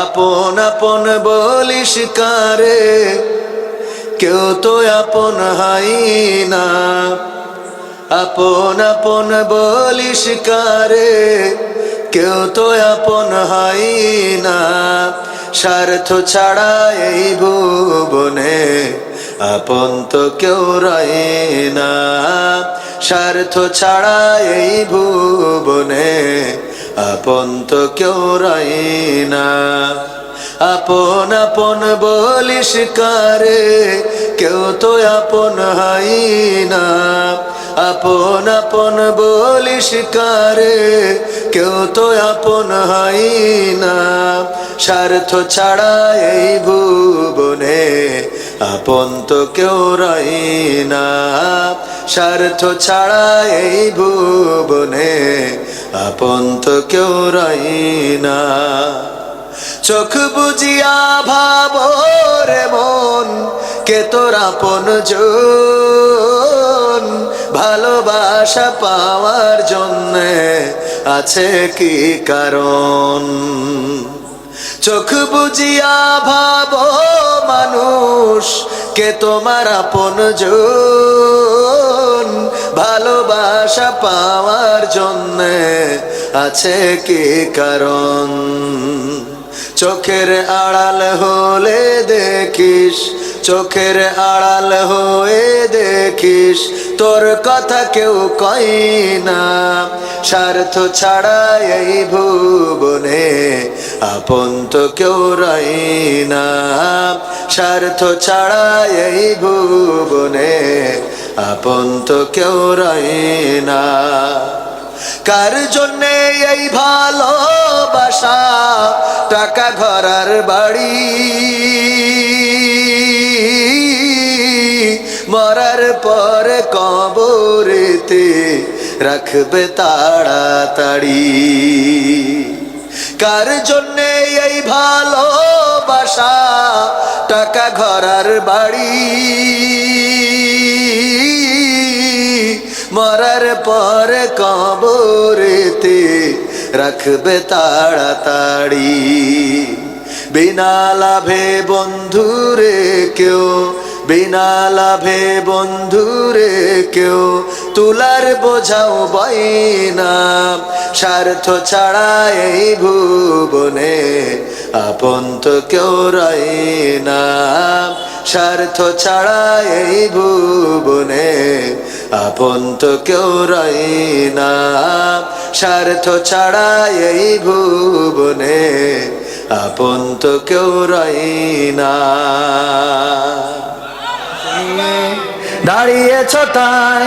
আপন আপন বলিস কারে, কেউ তো আপন হয় না। আপন আপন বলিস কারে, কেউ তো আপন হয় না। স্বার্থ ছাড়া এই ভুবনে আপন তো কেউ রয় না। স্বার্থ ছাড়া এই ভুবনে আপন তো কেউ রয় না। আপন আপন বলিস কারে, কেউ তো আপন হয় না। আপন আপন বলিস কারে, কেউ তো আপন হয় না। স্বার্থ ছাড়া এই ভুবনে আপন তো কেউ রয় না। স্বার্থ ছাড়া এই ভুবনে আপন তো কেউ রয় না। চোখ বুজিয়া ভাবো রে মন, কে তোর আপনজন। ভালোবাসা পাওয়ার জন্যে আছে কি কারণ? চোখ বুজিয়া ভাবো মানুষ, কে তোমার আপনজন। ভালোবাসা পাওয়ার জন্যে আছে কি কারণ? চোখের আড়াল হলে দেখিস, চোখের আড়াল হয়ে দেখিস, তোর কথা কেউ কয় না। স্বার্থ ছাড়া এই ভুবনে আপন তো কেউ রয় না। স্বার্থ ছাড়া এই ভুবনে আপন তো কেউ রয় না। কার জন্যে এই ভালোবাসা, টাকা ঘর আর বাড়ি, মরার পর কবরেতে রাখবে তাড়াতাড়ি। কার জন্যে এই ভালোবাসা, টাকা ঘর আর বাড়ি, মরার পর কবরেতে রাখবে তাড়াতাড়ি। বিনা লাভে বন্ধুরে কেউ, বিনা লাভে বন্ধুরে কেউ তুলার বোঝাও বয় না। স্বার্থ ছাড়া এই ভুবনে আপন তো কেউ রয় না। স্বার্থ ছাড়া এই ভুবনে আপন তো কেউ রয় না। স্বার্থ ছাড়া এই ভুবনে আপন তো কেউ রয় না। দাঁড়িয়েছ তাই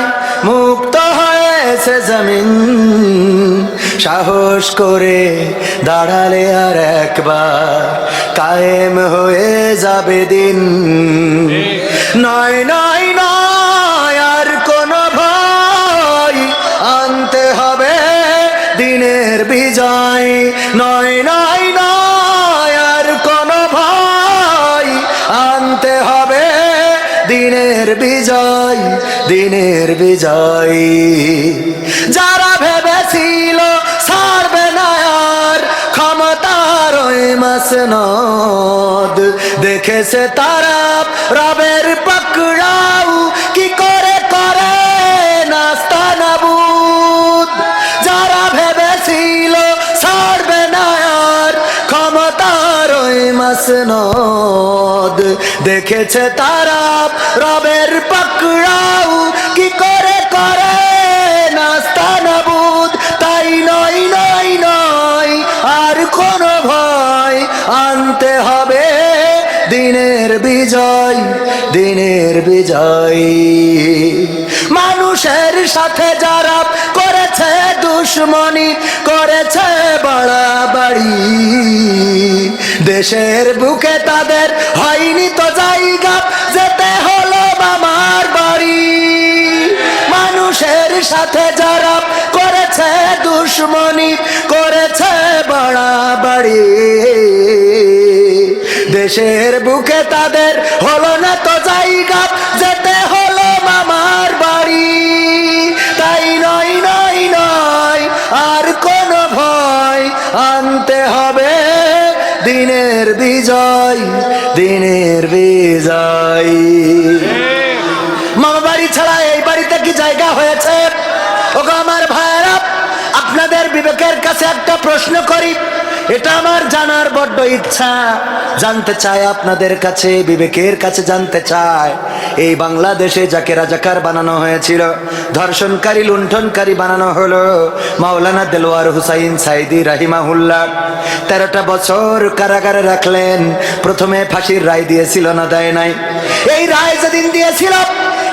মুক্ত হয়েছে জমিন, সাহস করে দাঁড়ালে আর একবার কায়েম হয়ে যাবে দিন। নয় নয় নয় আর কোনো ভয়, আনতে হবে দিনের বিজয়। নয় নয় নয় আর কোনো ভয়, আনতে হবে দিনের বিজয়, দিনের বিজয়। যারা ভেবেছিল ছাড়বে না আর ক্ষমতার ওই মাসনদ, দেখেছে তারা রবের পাকড়াও কি করে করে নাস্তানাবুদ। যারা ভেবেছিল ছাড়বে না আর ক্ষমতার ওই মাসনদ, দেখেছে তারা রবের পাকড়াও কি করে করে নাস্তানাবুদ। তাই নয় নয় নয় আর কোনো ভয়, আনতে হবে দিনের বিজয়, দিনের বিজয়। মানুষের সাথে যারা করেছে দুশ্মনী, করেছে বাড়াবাড়ি, দেশের বুকে তাদের হয়নি তো জায়গা, যেতে হলো মামার বাড়ি। মানুষের সাথে যারা করেছে দুশ্মনী, করেছে বাড়াবাড়ি, দেশের বুকে তাদের হলো না তো জায়গা, যেতে হলো মামার বাড়ি। তাই নয় নয় নয় আর কোনো ভয়, আনতে হবে দিনের বিজয়, দিনের বিজয়। মামা বাড়ি ছাড়া এই বাড়িতে কি জায়গা হয়েছে? ওগো আমার ভাইরা, আপনাদের বিবেকের কাছে একটা প্রশ্ন করি, এটা আমার জানার বড্ড ইচ্ছা। জানতে চাই আপনাদের কাছে, বিবেকের কাছে জানতে চাই, এই বাংলাদেশে যাকে রাজাকার বানানো হয়েছিল, ধর্ষণকারী লুণ্ঠনকারী বানানো হলো মাওলানা দেলোয়ার হুসাইন সাইদি রাহিমাহুল্লাহ, 13টা বছর কারাগারে রাখলেন। প্রথমে ফাঁসির রায় দিয়েছিল না, দেয় নাই? এই রায় যেদিন দিয়েছিল,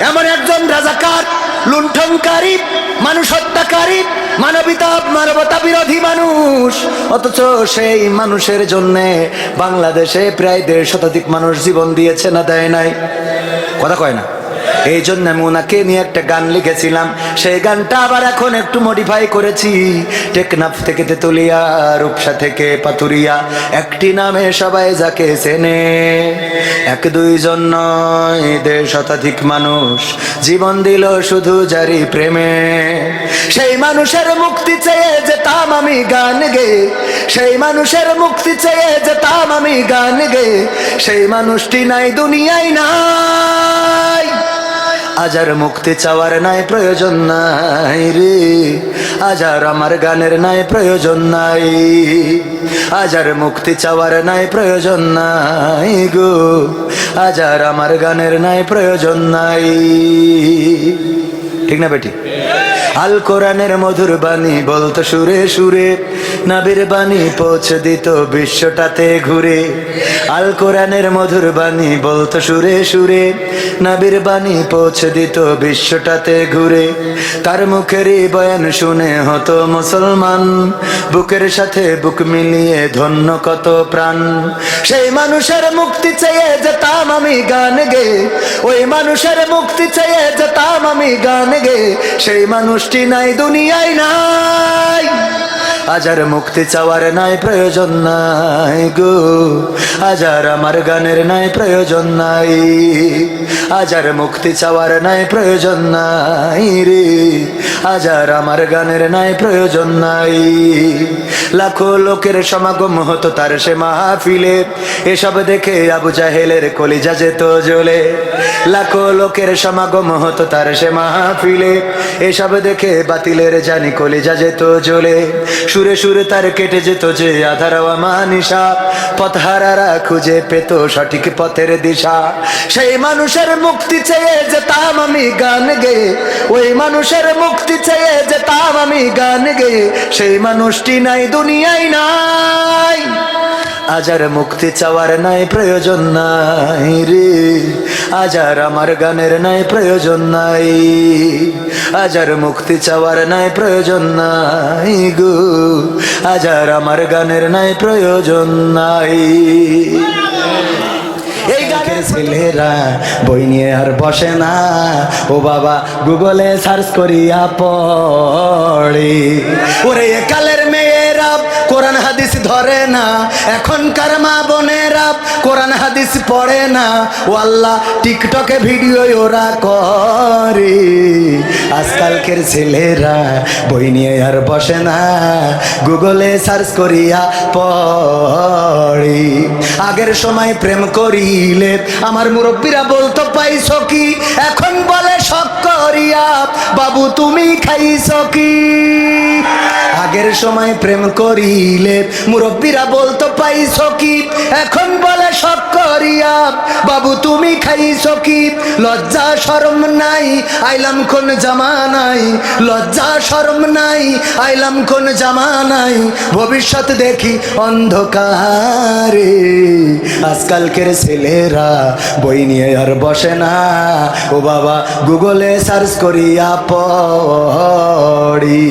এমন একজন রাজাকার, লুণ্ঠনকারী, মানুষ হত্যাকারী, মানবতা বিরোধী মানুষ, অথচ সেই মানুষের জন্য বাংলাদেশে প্রায় 1.5 শতাধিক মানুষ জীবন দিয়েছে না, দেয় নাই? কথা কয় না। এই জন্য আমি ওনাকে নিয়ে একটা গান লিখেছিলাম, সেই গানটা আবার এখন একটু মডিফাই করেছি। টেকনাফ থেকে তেতুলিয়া, রূপসা থেকে পাতুরিয়া, একটি নামে সবাই যাকে চেনে, 1-2 জন নয় 1.5 শতাধিক মানুষ জীবন দিল শুধু জারি প্রেমে। সেই মানুষের মুক্তি চেয়ে যেতাম আমি গান গে, সেই মানুষের মুক্তি চেয়ে যেতাম আমি গান গে, সেই মানুষটি নাই দুনিয়ায় নাই। আজ আর মুক্তি চাওয়ার নাই প্রয়োজন নাই রে, আজ আর আমার গানের নাই প্রয়োজন নাই, আজ আর মুক্তি চাওয়ার নাই প্রয়োজন নাই গো, আজ আর আমার গানের নাই প্রয়োজন নাই। ঠিক না বেটি? আল কোরআনের মধুর বাণী বলতো সুরে সুরে, নবীর বাণী পৌঁছে দিত বিশ্বটাতে ঘুরে। আল কোরআনের মধুর বাণী বলতো সুরে সুরে, নবীর বাণী পৌঁছে দিত বিশ্বটাতে ঘুরে। তার মুখেরই বয়ান শুনে হতো মুসলমান, বুকের সাথে বুক মিলিয়ে ধন্য কত প্রাণ। সেই মানুষের মুক্তি চেয়ে যেতাম আমি গান গে, ওই মানুষের মুক্তি চেয়ে যেতাম আমি গান গে, সেই মানুষটি নাই দুনিয়ায় নাই। আজ আর মুক্তি চাওয়ার নাই প্রয়োজন নাই গো, আজ আর আমার গানের নাই প্রয়োজন নাই, আজ আর মুক্তি চাওয়ার নাই প্রয়োজন নাই রে, আজ আর আমার গানের নাই প্রয়োজন নাই। লাখো লোকের সমাগম হতো তার সে মাহফিলে, এসব দেখে আবু জাহেলের কলিজা যেত জ্বলে। লাখো লোকের সমাগম হতো তার সে মাহফিলে, এসব দেখে বাতিলের জানি কলিজা যেত জ্বলে। সুরে সুরে তার কেটে যেত যে আধার আমানিশা, পথহারারা খুঁজে পেত সঠিক পথের দিশা। সেই মানুষের মুক্তি চেয়ে যেতাম আমি গান গে, ওই মানুষের মুক্তি চেয়ে যেতাম আমি গান গে, সেই মানুষটি নাই দুনিয়ায় নাই। আজ আর মুক্তি চাওয়ার নাই প্রয়োজন নাই রে, আজ আর আমার গানের নাই প্রয়োজন নাই, আজ আর মুক্তি চাওয়ার নাই প্রয়োজন নাই গো, আজ আর আমার গানের নাই প্রয়োজন নাই। এই গানের ছেলেরা বই নিয়ে আর বসে না, ও বাবা গুগলে সার্চ করিয়া পড়ে। ওরে কালের মেয়েরা কোরআন হাদিস ধরে না, এখনকার মা বোনেরা কোরআন হাদিস পড়ে না, ও আল্লাহ টিকটকে ভিডিও ওরা করে। আজকালকের ছেলেরা বই নিয়ে আর বসে না, গুগলে সার্চ করিয়া পড়ে। আগের সময় প্রেম করিলে আমার মুরব্বীরা বলতো পাইছো কি, এখন বলে শখ করিয়া বাবু তুমি খাইছো কি। আগের সময় প্রেম করিলে মুরব্বীরা বলতো পাইছো কি, এখন বলে শখ করিয়া বাবু তুমি খাইছো কি। লজ্জা শরম নাই আইলাম কোন জামানাই, লজ্জা শরম নাই আইলাম কোন জামানাই, ভবিষ্যৎ দেখি অন্ধকারে। আজকালকের ছেলেরা বই নিয়ে আর বসে না, ও বাবা গুগলে সার্চ করিয়া পড়ি।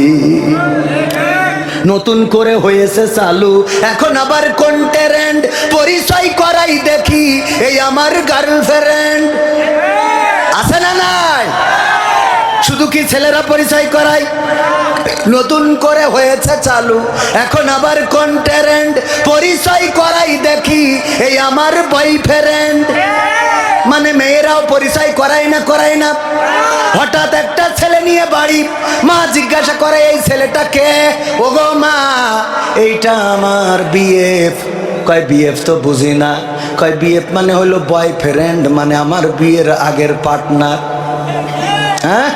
নতুন করে হয়েছে চালু এখন আবার কোন ট্রেন্ড, পরিচয় করাই দেখি এই আমার গার্লফ্রেন্ড। আছে না নাই? শুধু কি ছেলেরা পরিচয় করায়? নতুন করে হয়েছে চালু এখন আবার কোন ট্রেন্ড, পরিচয় করাই দেখি এই আমার বয়ফ্রেন্ড। মানে মেয়েরাও পরিচয় করায় না, করায় না। হঠাৎ একটা ছেলে নিয়ে বাড়ি, মা জিজ্ঞাসা করে এই ছেলেটা কে? ওগো মা এইটা আমার বিএফ। কয় বিএফ তো বুঝি না। কয় বিএফ মানে হলো বয়ফ্রেন্ড, মানে আমার বিয়ের আগের পার্টনার। হ্যাঁ,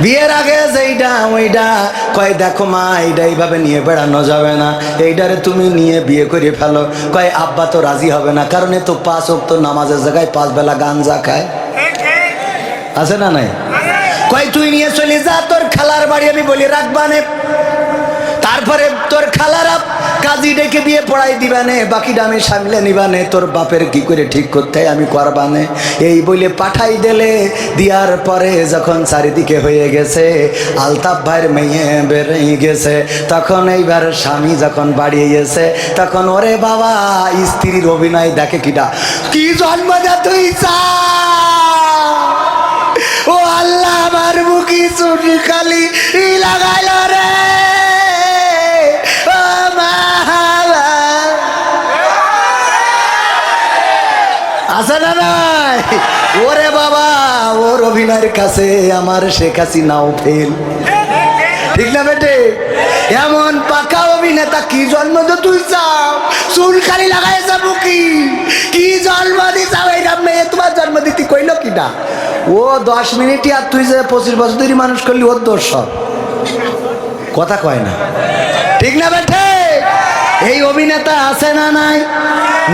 বিয়ের আগে যেইটা ওইটা। কয় দেখো মা, এইটা এইভাবে নিয়ে বেড়ানো যাবে না, এইটারে তুমি নিয়ে বিয়ে করে ফেলো। কয় আব্বা তো রাজি হবে না, কারণ এ তো 5 ওয়াক্ত নামাজের জায়গায় 5 বেলা গাঞ্জা খায়। আছে না নাই? কয় তুই নিয়ে চলে যা তোর খালার বাড়ি, আমি বলি রাখবানে। তারপরে তোর খালারা কাজী ডেকে বিয়ে পড়াই দিবানে, বাকিটা আমি সামলে নিবানে, তোর বাপের কি করে ঠিক করতে আমি করবানে। এই বলে পাঠাই দিলে। দিয়ার পরে যখন চারিদিকে হয়ে গেছে, আলতাফ ভাইয়ের মেয়ে বেরিয়ে গেছে, তখন এইবার স্বামী যখন বাড়িয়ে গেছে, তখন ওরে বাবা স্ত্রীর অভিনয় দেখে কিটা, কি জন্ম দে তুই চা। ও আল্লাহ, আমার মুখি চুটি খালি লাগাইল রে। আছে না নাই? ওরে বাবা, ওর অভিনয়ের কাছে আমার শেখ হাসিনাও ফেল। ঠিক না বেটে? এমন পাকা অভিনেতা কি জন্ম তো তুই চাও, চুল খালি লাগাই যাবো কি জন্ম দিছাও। এইটা মেয়ে তোমার জন্ম দিতে কইল কিনা? ও 10 মিনিটই, আর তুই যে 25 বছর ধরে মানুষ করলি, ওর দোষ সব। কথা কয় না, ঠিক না বেটে? এই অভিনেতা আছে না নাই?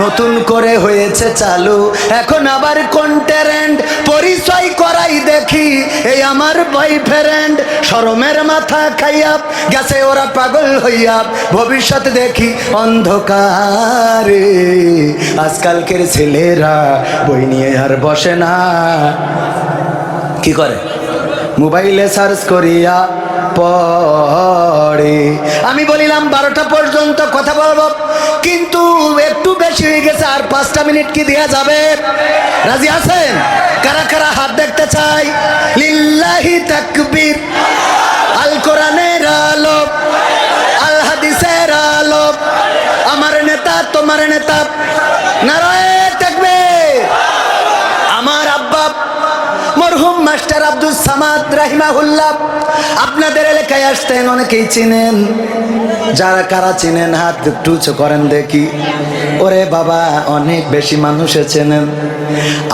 নতুন করে হয়েছে চালু, এখন আবার কন্টেন্ট পরিচয় করাই দেখি, এই আমার বয়ফ্রেন্ড। শরমের মাথা খাইয়া গেছে ওরা পাগল হইয়া, ভবিষ্যৎ দেখি অন্ধকারে। আজকালকের ছেলেরা বই নিয়ে আর বসে না, কি করে? মোবাইলে সার্চ করিয়া পড়ে। আমি বলিলাম 12টা পর্যন্ত কথা বলবো, কিন্তু একটু বেশি হয়ে গেছে, আর 5টা মিনিট কি দেয়া যাবে? রাজি আছেন? কারা কারা হাত দেখতে চাই? লিল্লাহি তাকবীর। আল কোরআনের আলো, আল হাদিসের আলো, আমার নেতা তোমার নেতা, নারায়ে তাকবীর। আমার আব্বা মরহুম মাস্টার আব্দুল সামাদ রাহিমাহুল্লাহ আপনাদের এলাকায় আসতেন, অনেকেই চিনেন। যারা কারা চিনেন হাত একটু উঁচু করেন দেখি। ওরে বাবা, অনেক বেশি মানুষে চেনেন।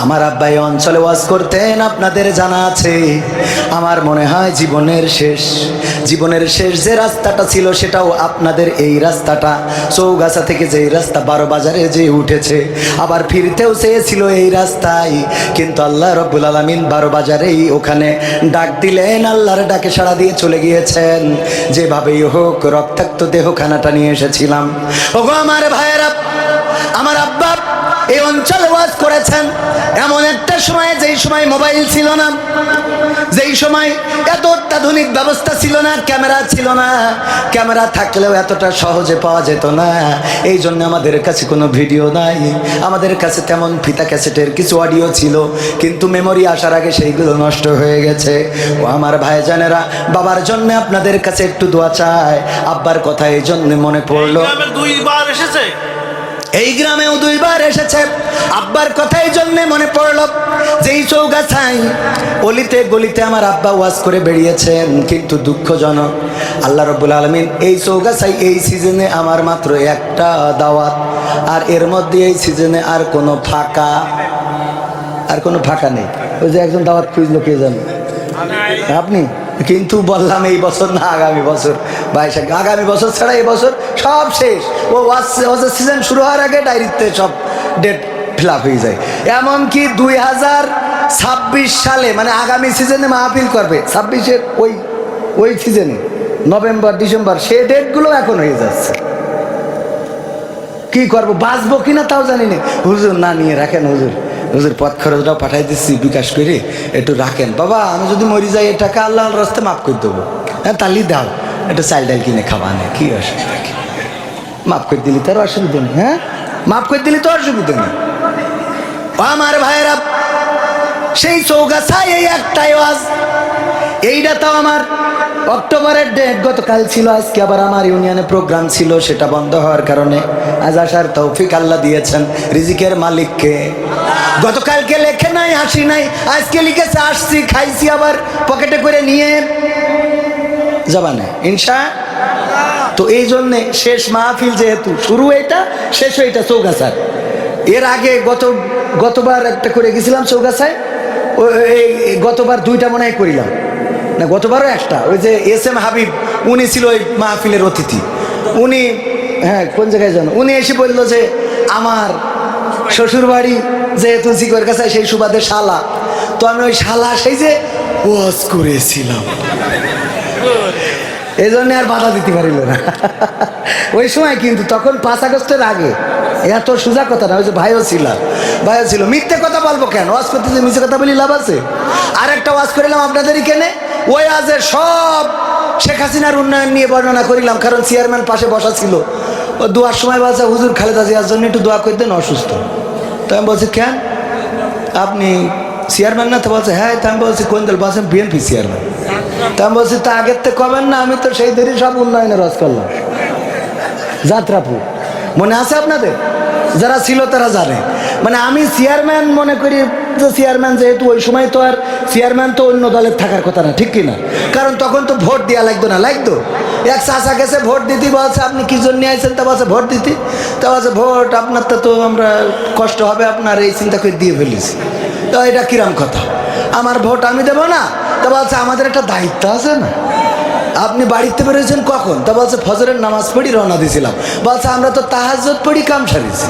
আমার আব্বাই অঞ্চলে ওয়াজ করতেন, আপনাদের জানা আছে। আমার মনে হয় জীবনের শেষ যে রাস্তাটা ছিল, সেটাও আপনাদের এই রাস্তাটা। চৌগাছা থেকে যে রাস্তা 12 বাজারে যে উঠেছে, আবার ফিরতেও চেয়েছিল এই রাস্তায়, কিন্তু আল্লাহ রব্বুল আলামিন 12 বাজারেই ওখানে ডাক দিলেন, আল্লাহর ডাকে সাড়া দিয়ে চলে গিয়েছেন। যেভাবেই হোক রক্তাক্ত দেহখানাটা নিয়ে এসেছিলাম। ওগো আমার ভাইয়েরা, আমার আব্বা এই অঞ্চলে ওয়াজ করেছেন এমন একটা সময়, যেই সময় মোবাইল ছিল না, যেই সময় এত অত্যাধুনিক ব্যবস্থা ছিল না, ক্যামেরা ছিল না। ক্যামেরা থাকলেও এতটা সহজে পাওয়া যেত না। এই জন্য আমাদের কাছে কোনো ভিডিও নাই, আমাদের কাছে তেমন ফিতা ক্যাসেটের কিছু অডিও ছিল, কিন্তু মেমোরি আসার আগে সেইগুলো নষ্ট হয়ে গেছে। ও আমার ভাইজানেরা, বাবার জন্য আপনাদের কাছে একটু দোয়া চাই। আব্বার কথা এই জন্য মনে পড়লো। 2বার এসেছে, এই গ্রামেও 2বার এসেছে। আব্বার কথা এই জন্যে মনে পড়ল, যেই চৌগাছায় অলিতে গলিতে আমার আব্বা ওয়াজ করে বেরিয়েছেন, কিন্তু দুঃখজনক আল্লাহ রাব্বুল আলামিন এই চৌগাছায় এই সিজনে আমার মাত্র একটা দাওয়াত, আর এর মধ্যে এই সিজনে আর কোনো ফাঁকা নেই। ওই যে একজন দাওয়াত খুঁজলো, কে জানে? আপনি? কিন্তু বললাম এই বছর না, আগামী বছর। ভাই সাহেব, আগামী বছর ছাড়া এই বছর সব শেষ। ও ওয়াজের সিজন শুরু হওয়ার আগে ডায়েরিতে সব ডেট ফিল আপ হয়ে যায়। এমনকি 2026 সালে, মানে আগামী সিজনে মাহফিল করবে 26-এর ওই সিজনে, নভেম্বর ডিসেম্বর, সে ডেটগুলো এখন হয়ে যাচ্ছে। কি করবো, বাঁচবো কিনা তাও জানি না। হুজুর না নিয়ে রাখেন, হুজুর পথ খরচটাও পাঠাই দিচ্ছি বিকাশ করে, একটু রাখেন বাবা, আমি যদি মরি যাই এ টাকা আল্লাহর রাস্তায় মাফ করে দেবো। হ্যাঁ তাহলে দাও, একটু চাল ডাল কিনে খাওয়া নেই, কি অসুবিধা? মাফ করে দিলি তার অসুবিধা নেই। হ্যাঁ, মাফ করে দিলি তো অসুবিধা নেই। আমার ভাইয়েরা, সেই চৌগাছায় এই একটাই ওয়াজ। এইটা তাও আমার অক্টোবরের ডেট, গতকাল ছিল। আজকে আবার আমার ইউনিয়নে প্রোগ্রাম ছিল, সেটা বন্ধ হওয়ার কারণে আজ আসার তৌফিক আল্লাহ দিয়েছেন। রিজিকের মালিককে। গতকালকে লেখে নাই, আসি নাই, আজকে লিখেছে আসছি, খাইছি, আবার পকেটে করে নিয়ে যাবা না ইনশা। তো এই জন্যে শেষ মাহফিল যেহেতু, শুরু এটা শেষ এটা চৌগাছার। এর আগে গতবার একটা করে গেছিলাম চৌগাছায়, গতবার 2টা মনে হয় করিলাম না, গতবারও একটা। ওই যে SM হাবিব উনি ছিল ওই মাহফিলের অতিথি। উনি হ্যাঁ কোন জায়গায় জানো, উনি এসে বললো যে আমার শ্বশুর বাড়ি যেহেতু জিগর কাছে সেই সুবাদে শালা, তো আমি ওই শালা সেই যে ওয়াজ করেছিলাম, এই জন্য আর বাধা দিতে পারিল না ওই সময়। কিন্তু তখন 5 আগস্টের আগে, এত সোজা কথা না। ওই যে ভাইও ছিল, মিথ্যে কথা বলবো কেন? ওয়াজ করতে যে মিথ্যে কথা বলি লাভ আছে? আর একটা ওয়াজ করিলাম আপনাদের এখানে, ওই আজের সব শেখ হাসিনার উন্নয়ন নিয়ে বর্ণনা করিলাম, কারণ চেয়ারম্যান পাশে বসা ছিল। ও দোয়ার সময় বলছে হুজুর খালেদা জিয়ার জন্য একটু দোয়া করে দেন, অসুস্থ। তো আমি বলছি কেন, আপনি চেয়ারম্যান না? তো বলছে হ্যাঁ। তো আমি বলছি কোন দল? বলছেন বিএনপি চেয়ারম্যান। তা আমি বলছি তা আগের থেকে কবেন না, আমি তো সেই ধরে সব উন্নয়নের রস করলাম। যাত্রাপুর মনে আছে আপনাদের? যারা ছিল তারা জানে। মানে আমি চেয়ারম্যান মনে করি যে চেয়ারম্যান যেহেতু, ওই সময় তো আর চেয়ারম্যান তো অন্য দলের থাকার কথা না, ঠিক কিনা? কারণ তখন তো ভোট দেওয়া লাগতো না, লাগতো। এক চাচা গেছে ভোট দিতে, বলছে আপনি কি জন্য আইছেন? তা বলছে ভোট দিতে। তা বলছে ভোট আপনার তো আমরা কষ্ট হবে আপনার, এই চিন্তা করে দিয়ে ফেলেছি। তো এটা কিরাম কথা, আমার ভোট আমি দেবো না? তা বলছে আমাদের একটা দায়িত্ব আছে না। আপনি বাড়িতে বেরোয়েছেন কখন? তা বলছে ফজরের নামাজ পড়ি রওনা দিয়েছিলাম। বলছে আমরা তো তাহাজ্জুদ পড়ি কাম সারিছি।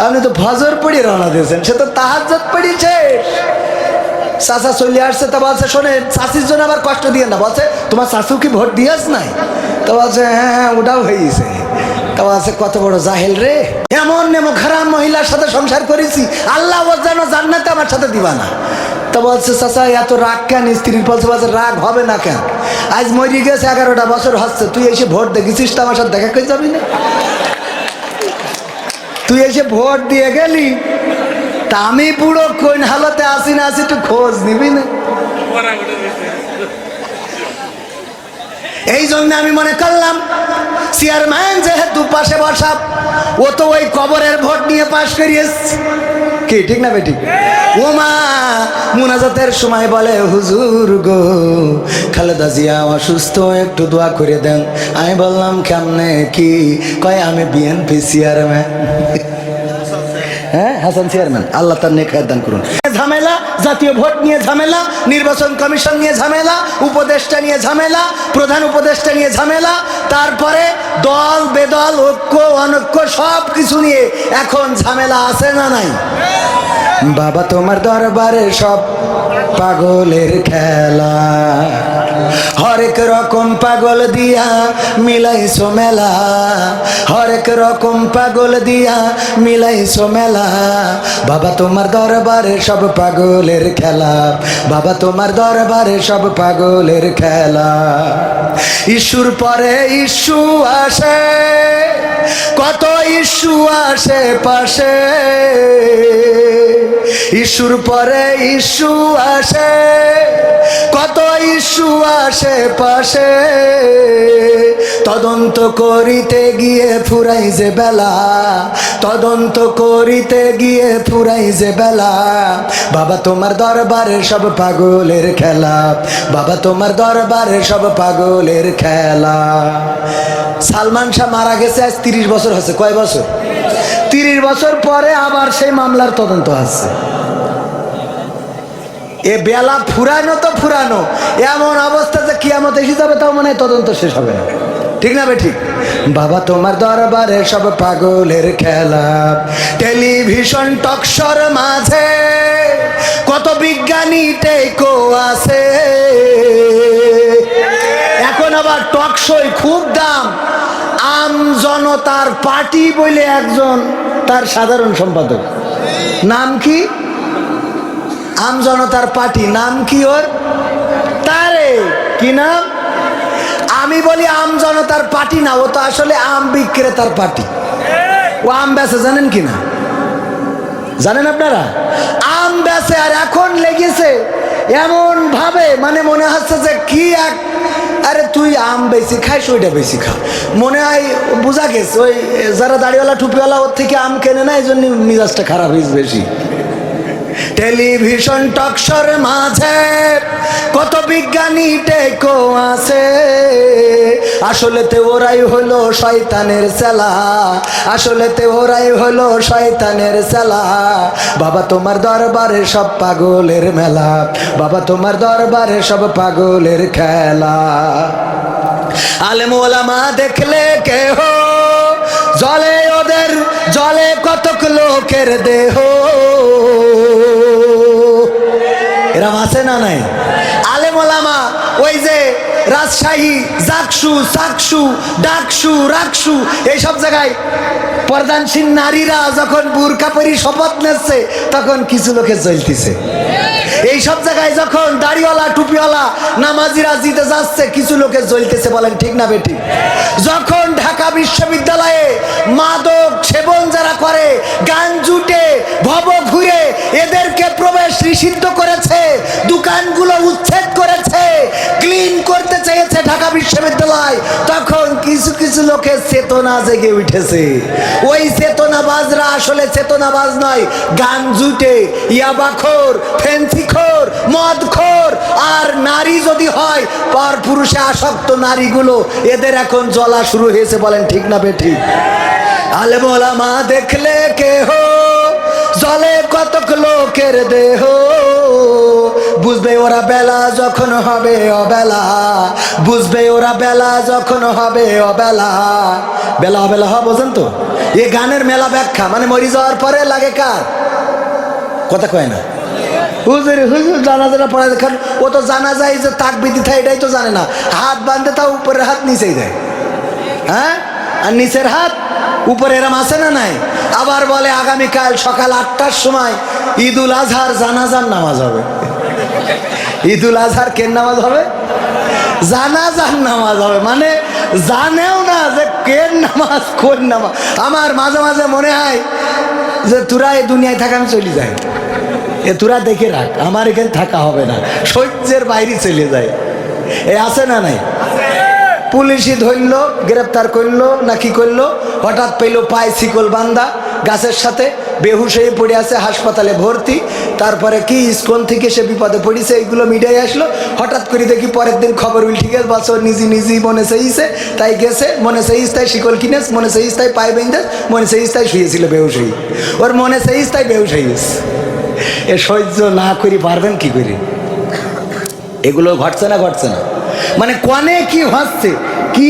আপনি তো ফজর পড়ি রওনা দিয়েছেন, সে তো তাহাজ্জুদ পড়ি শেষ। চাচা চলে আসছে। তা বলছে শোনেন, চাচির জন্য আবার কষ্ট দিয়ে না। বলছে তোমার চাচু কি ভোট দিয়েছ নাই? তা বলছে হ্যাঁ ওটাও হয়েছে। তা বলছে কত বড় জাহেল রে, এমন নেমো খারাপ মহিলার সাথে সংসার করেছি, আল্লাহ যেন জান্নাতে আমার সাথে দিবা না। তা বলছে চাচা এত রাগ কেন স্ত্রীর? বলছে রাগ হবে না কেন, আজ মরি গেছে 11টা বছর হচ্ছে, তুই এসে ভোট দেখেছিস তো আমার সাথে দেখা করে যাবি না? তুই এসে ভোট দিয়ে গেলি, তা আমি বুড়ো কোন হালতে আসি না আসি একটু খোঁজ নিবি না? এই জন্য আমি মনে করলাম চেয়ারম্যান যেহেতু পাশে বসা, ও তো ওই কবরের ভোট নিয়ে পাশ করিয়েছে, কি ঠিক না বেটি? ও মা মুনাজাতের সময় বলে হুজুর গো খালেদা জিয়া অসুস্থ, একটু দোয়া করে দেন। আমি বললাম কেমনে কি? কয় আমি বিএনপি চেয়ারম্যান। হ্যাঁ হাসান চেয়ারম্যান, আল্লাহ তার নেক হায়াত দান করুন। ঝামেলা, জাতীয় ভোট নিয়ে ঝামেলা, নির্বাচন কমিশন নিয়ে ঝামেলা, উপদেষ্টা নিয়ে ঝামেলা, প্রধান উপদেষ্টা নিয়ে ঝামেলা, তারপরে দল বেদল, ঐক্য অনৈক্য সব কিছু নিয়ে এখন ঝামেলা আছে না নাই? বাবা তোমার দরবারে সব পাগলের খেলা, হরেক রকম পাগল দিয়া মিলাইছো মেলা, হরেক রকম পাগল দিয়া মিলাইছো মেলা। বাবা তোমার দরবারে সব পাগলের খেলা, বাবা তোমার দরবারে সব পাগলের খেলা। ইস্যুর পরে ইস্যু আসে, কত ইস্যু আসে পাশে, ইস্যুর পরে ইস্যু আসে, কত ইস্যু আসে পাশে। তদন্ত করিতে গিয়ে ফুরাই যে বেলা, তদন্ত করিতে গিয়ে ফুরাই যে বেলা। বাবা তোমার দরবারে সব পাগলের খেলা, বাবা তোমার দরবারে সব পাগলের খেলা। সালমান শাহ মারা গেছে আজ 30 বছর হচ্ছে। কয় বছর? 30 বছর পরে আবার সেই মামলার তদন্ত আছে। এ বেলা ফুরানো তো ফুরানো, এমন অবস্থা যে কিয়ামত এসে যাবে তাও মনে হয় তদন্ত শেষ হবে না, ঠিক না বে ঠিক? বাবা তোমার দরবারে সব পাগলের খেলা। টেলিভিশন টকশোর মাঝে কত বিজ্ঞানী টেকো আছে, এখন আবার টকশোয় খুব দাম। আম জনতার পার্টি বলে একজন তার সাধারণ সম্পাদক, নাম কি? আম জনতার পার্টি, নাম কি ওর? তারে কি নাম? আমি বলি আম জনতার পার্টি না, ও তো আসলে আম বিক্রেতার পার্টি। ও আম বেচে, জানেন কি না? জানেন আপনারা? আম বেচে, আর এখন লেগেছে এমন ভাবে, মানে মনে হচ্ছে যে কি এক, আরে তুই আম বেশি খাইস ওইটা বেশি খা, মনে হয় বোঝা গেছে। ওই যারা দাড়িওয়ালা টুপিওয়ালা ওর থেকে আম কেনে না, এই জন্য মিজাজটা খারাপ হয়েছে বেশি। টেলিভিশন টকশোর মাঝে কত বিজ্ঞানী টেকো আছে, আসলেতে ওরাই হলো শয়তানের চেলা, আসলেতে ওরাই হলো শয়তানের চেলা। বাবা তোমার দরবারে সব পাগলের মেলা, বাবা তোমার দরবারে সব পাগলের খেলা। আলেম ওলামা দেখলে কেহ জলে ওদের, জলে কতক লোকের দেহ। এরম আছে না নাই? আলেম ওলামা ওই যে রাজশাহী, জাকসু, চাকসু, ডাকসু, রাকসু এইসব জায়গায় প্রধানশীল নারীরা যখন বুরকা পরি শপথ নিচ্ছে তখন কিছু লোকে জ্বলতেছে। এই সব জায়গায় যখন দাড়িওয়ালা টুপিওয়ালা নামাজিরা জিতে যাচ্ছে কিছু লোকে জ্বলতেছে। বলেন ঠিক না বেঠিক? যখন ঢাকা বিশ্ববিদ্যালয়ে মাদক সেবন যারা করে, গান জুটে, ভব ঘুরে এদেরকে প্রবেশ নিষিদ্ধ করেছে, দোকানগুলো উচ্ছেদ করেছে, ক্লিন করতে চেয়েছে ঢাকা বিশ্ববিদ্যালয়, তখন কিছু কিছু লোকের চেতনা জেগে উঠেছে। ওই চেতনাবাজরা আসলে চেতনাবাজ নয়, গান জুটে, ইয়াবাখোর, ফেন্সিখোর, মদখোর আর নারী যদি হয় পর পুরুষে আসক্ত নারীগুলো, এদের এখন জ্বলা শুরু হয়েছে। বলেন ঠিক না বেঠিক? আলেম ওলামা দেখলে কেহ জলে কতক লোকের দেহ, বুঝবে ওরা বেলা যখন হবে অবেলা, বুঝবে ওরা বেলা যখন হবে অবেলা। বেলা অবেলা হওয়া বোঝেন তো? এ গানের মেলা ব্যাখ্যা মানে মরি যাওয়ার পরে লাগে কার কথা কয় না। হুজুর হুজুর জানাজাটা পড়ায় দেখান, ও তো জানা যায় যে তাক বিধি থাকে এটাই তো জানে না। হাত বাঁধে তাও উপরের হাত নিচেই দেয়, হ্যাঁ, আর নিচের হাত উপরে, এরম আছে না নাই? আবার বলে আগামীকাল সকাল 8টার সময় ঈদুল আজহার জানাজার নামাজ হবে। ঈদুল আজহার কেন নামাজ হবে? জানাজার নামাজ হবে, মানে জানেও না যে কেন নামাজ কোন নামাজ। আমার মাঝে মাঝে মনে হয় যে তোরা এই দুনিয়ায় থাকা আমি চলে যাই, এ তোরা দেখে রাখ, আমার এখানে থাকা হবে না, সহ্যের বাইরে চলে যায়। এ আছে না নাই? পুলিশই ধরলো, গ্রেপ্তার করলো না কি করলো, হঠাৎ পেলো পায়ে শিকল বান্ধা গাছের সাথে, বেহুশ হয়ে পড়ে আছে, হাসপাতালে ভর্তি। তারপরে কি ইস্কন থেকে সে বিপদে পড়েছে, এইগুলো মিডিয়ায় আসলো। হঠাৎ করে দেখি পরের দিন খবর উল্টে গেছে, বাস ওর নিজেই মনে চাইছে তাই গেছে, মনে চাইছে তাই শিকল কিনেছে, মনে চাইছে তাই পায়ে বেঁধে, মনে চাইছে তাই শুয়েছিল বেহুশ হয়ে, ওর মনে চাইছে তাই বেহুশ হয়ে গেছে। এ সহ্য না করি পারবেন কি করে? এগুলো ঘটছে না ঘটছে না, মানে কনে কি হচ্ছে, কি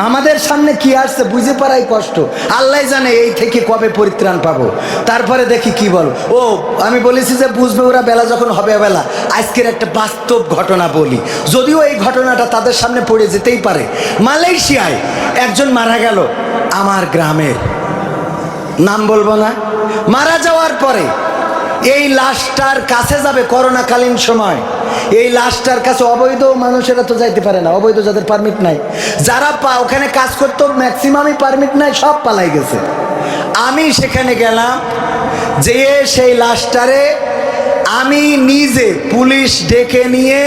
আমাদের সামনে কি আসছে বুঝে পারাই কষ্ট। আল্লাহ জানে এই থেকে কবে পরিত্রাণ পাবো। তারপরে দেখি কি বলো। ও আমি বলেছি যে বুঝবে ওরা বেলা যখন হবে বেলা। আজকের একটা বাস্তব ঘটনা বলি, যদিও এই ঘটনাটা তাদের সামনে পড়ে যেতেই পারে। মালয়েশিয়ায় একজন মারা গেল আমার গ্রামের, নাম বলবো না। মারা যাওয়ার পরে এই লাশটার কাছে যাবে করোনাকালীন সময়, এই লাশটার কাছে অবৈধ মানুষেরা তো যাইতে পারে না, অবৈধ যাদের পারমিট নাই, যারা ওখানে কাজ করতো ম্যাক্সিমামই পারমিট নাই, সব পালাই গেছে। আমি সেখানে গেলাম, যেয়ে সেই লাশটারে আমি নিজে পুলিশ ডেকে নিয়ে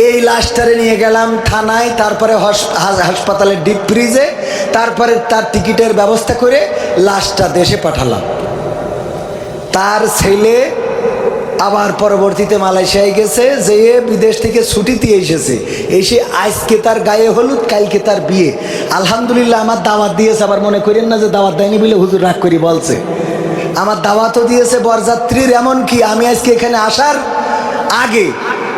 এই লাশটারে নিয়ে গেলাম থানায়, তারপরে হাসপাতালের ডিপ ফ্রিজে, তারপরে তার টিকিটের ব্যবস্থা করে লাশটা দেশে পাঠালাম। তার ছেলে আবার পরবর্তীতে মালয়েশিয়ায় গেছে, যেয়ে বিদেশ থেকে ছুটিতে এসেছে, এসে আজকে তার গায়ে হলুদ, কালকে তার বিয়ে। আলহামদুলিল্লাহ আমার দাওয়াত দিয়েছে, আবার মনে করেন না যে দাওয়াত দেয়নি বলে হুজুর রাগ করি বলছে। আমার দাওয়াতও দিয়েছে বরযাত্রীর, এমনকি আমি আজকে এখানে আসার আগে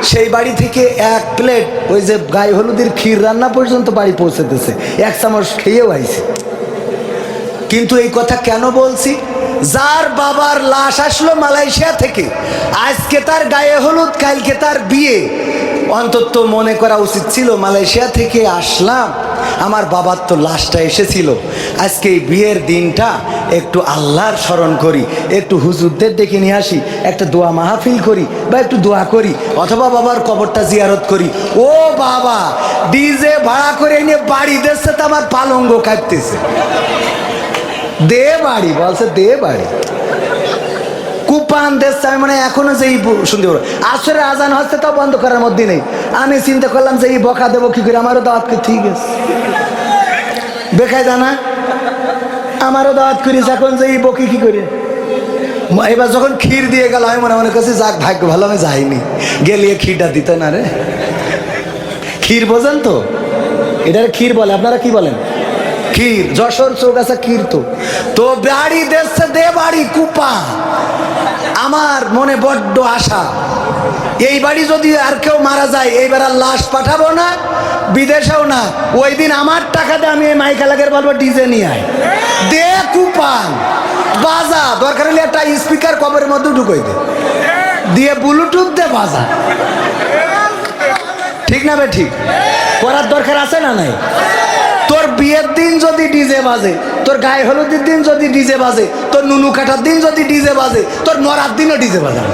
সেই বাড়ি থেকে 1 প্লেট ওই যে গায়ে হলুদের ক্ষীর রান্না পর্যন্ত বাড়ি পৌঁছেতেছে, 1 চামচ খেয়েও আইছে। কিন্তু এই কথা কেন বলছি? যার বাবার লাশ আসলো মালয়েশিয়া থেকে, আজকে তার গায়ে হলুদ, কালকে তার বিয়ে, অন্তত মনে করা উচিত ছিল মালয়েশিয়া থেকে আসলাম, আমার বাবার তো লাশটা এসেছিল, আজকে এই বিয়ের দিনটা একটু আল্লাহর স্মরণ করি, একটু হুজুরদের ডেকে নিয়ে আসি, একটা দোয়া মাহফিল করি বা একটু দোয়া করি, অথবা বাবার কবরটা জিয়ারত করি। ও বাবা, ডিজে ভাড়া করে নিয়ে বাড়ি দিচ্ছে, তো আমার পালঙ্গ কাটতেছে। দে বাড়ি বলছে, দে বাড়ি কুপান দেশ। আমি মানে এখনো যে শুনতে পারো, আসরে আজান হচ্ছে তাও বন্ধ করার মধ্যে নেই। আমি চিন্তা করলাম যে এই বকা দেবো কি করে, আমারও দাওয়াত করে, ঠিক আছে বেকায় জানা আমারও দাওয়াত করিস, এখন যে এই বকি কি করে এবার যখন ক্ষীর দিয়ে গেল আমি মনে মনে করছি যাক ভাগ্য ভালো আমি যাইনি, গেলিয়ে ক্ষীরটা দিত না রে। ক্ষীর বোঝেন তো, এটার ক্ষীর বলে, আপনারা কি বলেন? ক্ষীর। যশোর চৌগাছা ক্ষীর। তো বাড়ি দেশে দে বাড়ি কুপা। আমার মনে বড্ড আশা, এই বাড়ি যদি আর কেউ মারা যায় এইবার আর লাশ পাঠাবো না, বিদেশেও না। ওই দিন আমার টাকা দিয়ে আমি এই মাইকালাকের বলবো ডিজে নিয়ে আয়, দে কুপান বাজা, দরকার হলে একটা স্পিকার কবরের মধ্যে ঢুকাই দে, দিয়ে ব্লুটুথ দে বাজা। ঠিক না বে ঠিক? করার দরকার আছে না নাই? তোর বিয়ের দিন যদি ডিজে বাজে, তোর গায়ে হলুদের দিন যদি ডিজে বাজে, তোর নুনু কাটার দিন যদি ডিজে বাজে, তোর মরার দিনও ডিজে বাজাবে।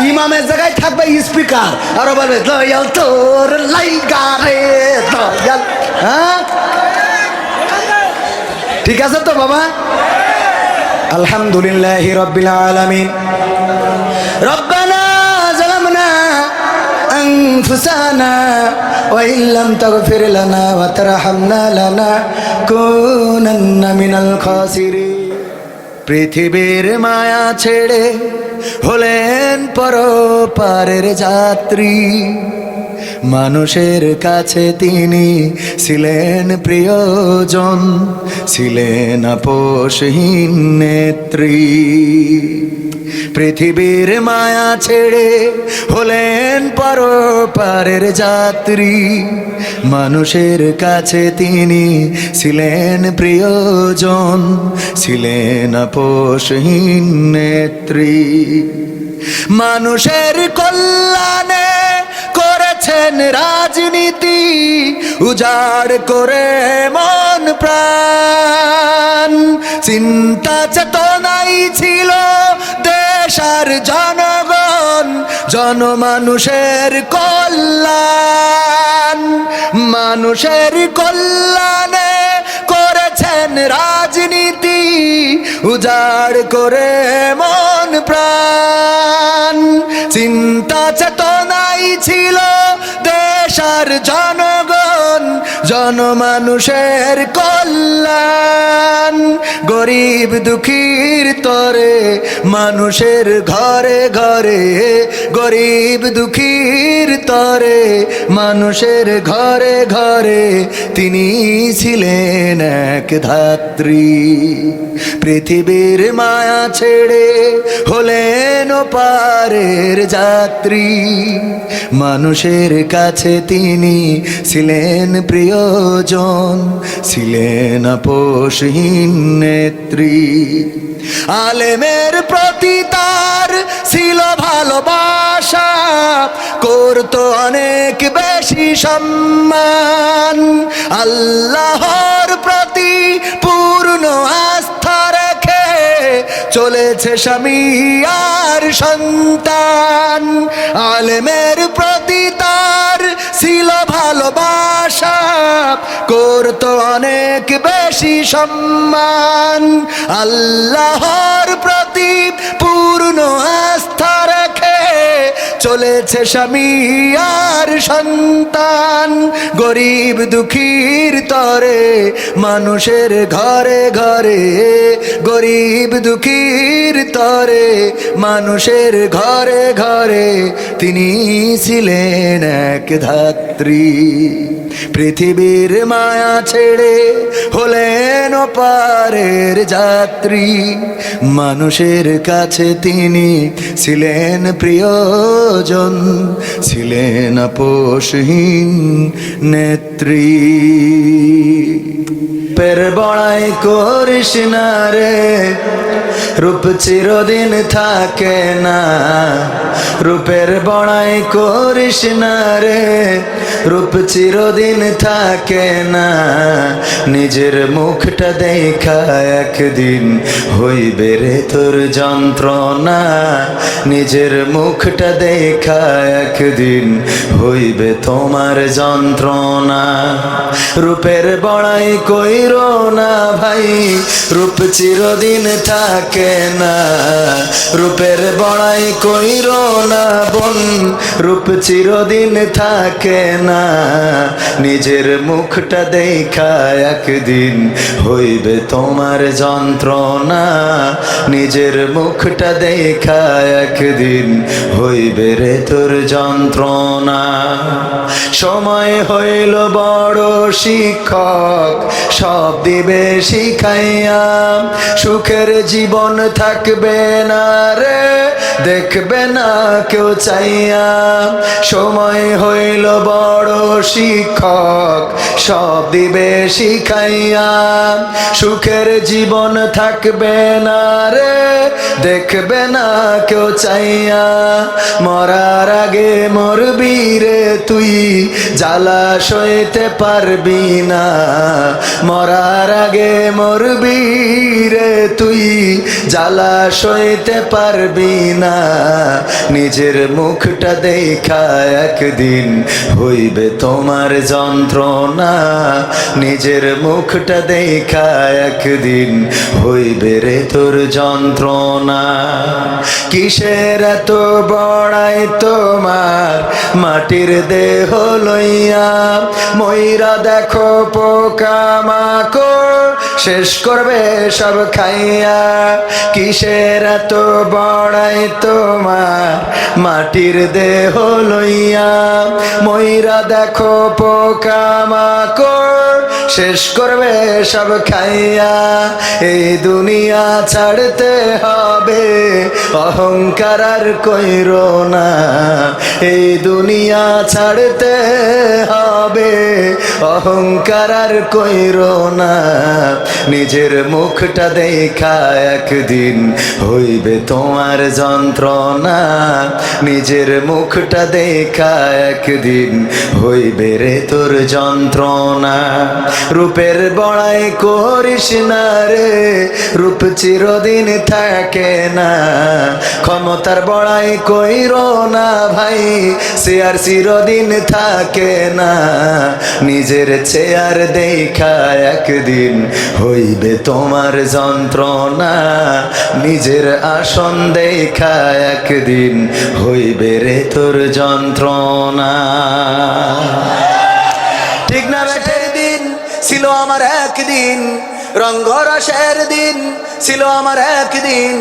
ইমামের জায়গায় থাকবে স্পিকার, আর বলবে দয়াল তোর লাইগা রে দয়াল। হ্যাঁ ঠিক আছে তো বাবা? আলহামদুলিল্লাহি রাব্বিল আলামিন। রব্বানা যালামনা আনফুসানা ওয়া ইল্লাম তাগফির লানা ওয়া তারহামনা লানাকুনান্না মিনাল খাসিরিন। পৃথিবীর মায়া ছেড়ে হলেন পরপারের যাত্রী, মানুষের কাছে তিনি ছিলেন প্রিয়জন, ছিলেন আপোষহীন নেত্রী। পৃথিবীর মায়া ছেড়ে হলেন পরপারের যাত্রী, মানুষের কাছে তিনি ছিলেন প্রিয়জন, ছিলেন আপোষহীন নেত্রী। মানুষের কল্যাণে করেছেন রাজনীতি, উজাড় করে মন প্রাণ। চিন্তা চেতনাই ছিল দেশ আর জনগণ, জনমানুষের কল্যাণ। মানুষের কল্যাণে করেছেন রাজনীতি, উজাড় করে মন প্রাণ। চিন্তা চেতনাই ছিল দেশ আর জনগণ, জনমানুষের কল্যাণ। গরিব দুঃখীর তরে মানুষের ঘরে ঘরে, গরিব দুঃখীর তরে মানুষের ঘরে ঘরে তিনি ছিলেন এক ধাত্রী। পৃথিবীর মায়া ছেড়ে হলেন ওপারের যাত্রী, মানুষের কাছে তিনি ছিলেন প্রিয়জন, ছিলেন আপোষহীন নেত্রী। আলেমের প্রতি তার ছিল ভালোবাসা, করতো অনেক বেশি সম্মান। আল্লাহর প্রতি পূর্ণ আস্থা রেখে চলেছে স্বামী আর সন্তান। আলেমের প্রতি তার ছিল ভালোবাসা, করতো অনেক বেশি সম্মান। আল্লাহর প্রতি পূর্ণ আস্থা রেখে চলেছে স্বামী আর সন্তান। গরিব দুঃখীর তরে মানুষের ঘরে ঘরে, গরিব দুঃখীর তরে মানুষের ঘরে ঘরে তিনি ছিলেন এক ধাত্রী। পৃথিবীর মায়া ছেড়ে হলেন ওপারের যাত্রী, মানুষের কাছে তিনি ছিলেন প্রিয়জন, ছিলেন আপোষহীন নেত্রী। পের বড়াই করিস না রে, রূপ চিরদিন থাকে না। রূপের বড়াই করিস না রে, রূপ চিরদিন থাকে না। নিজের মুখটা দেখা একদিন হইবে রে তোর যন্ত্রণা। নিজের মুখটা দেখা একদিন হইবে তোমার যন্ত্রণা। রূপের বড়াই কইরো না ভাই, রূপ চিরদিন থাকে না। রূপের বড়াই কইরো না বোন, রূপ চিরদিন থাকে না, নিজের মুখটা দেখা একদিন হইবে তোমার যন্ত্রণা, নিজের মুখটা দেখা একদিন হইবে রে তোর যন্ত্রণা। সময় হইল বড় শিক্ষক, সব দিবে শিখাইয়া, সুখের জীবন থাকবে না রে, দেখবে না কেউ চাইয়া। সময় হইল বড় শিক্ষক, সব দিবে শিখাইয়া, সুখের জীবন থাকবে না রে, দেখবে না কেউ চাইয়া। মরার আগে মরবি রে তুই, জ্বালা সইতে পারবি না, মরার আগে মরবি রে তুই, জ্বালা সইতে পারবি না। নিজের মুখটা দেখা একদিন হইবে তোমার যন্ত্রণা, নিজের মুখটা দেখা একদিন হইবে রে তোর যন্ত্রণা। কিসের এত বড়াই তোমার মাটির দেহ লইয়া, ময়রা দেখো পোকামাকড় শেষ করবে সব খাইয়া। কিসের এত বড়াই তোমার মাটির দেহ লইয়া, ময়রা দেখো পোকামাকড় শেষ করবে সব খাইয়া। এই দুনিয়া ছাড়তে হবে, অহংকার আর কইরো না, এই দুনিয়া ছাড়তে হবে, অহংকার আর কইরো না। নিজের মুখটা দেখা একদিন হইবে তোমার যন্ত্রণা, নিজের মুখটা দেখা একদিন হইবে রে তোর যন্ত্রণা। রূপের বড়াই করিস না রে, রূপ চিরদিন থাকে না, ক্ষমতার বড়াই কইরো না ভাই, সে আর চিরদিন থাকে না। নিজের চেয়ার দেখা একদিন হইবে তোমার যন্ত্রণা, নিজের আসন দেখা একদিন হইবে রে তোর যন্ত্রণা। ঠিক না বেঠের দিন ছিল আমার একদিন, রঙ্গরসের দিন ছিল আমার একদিন,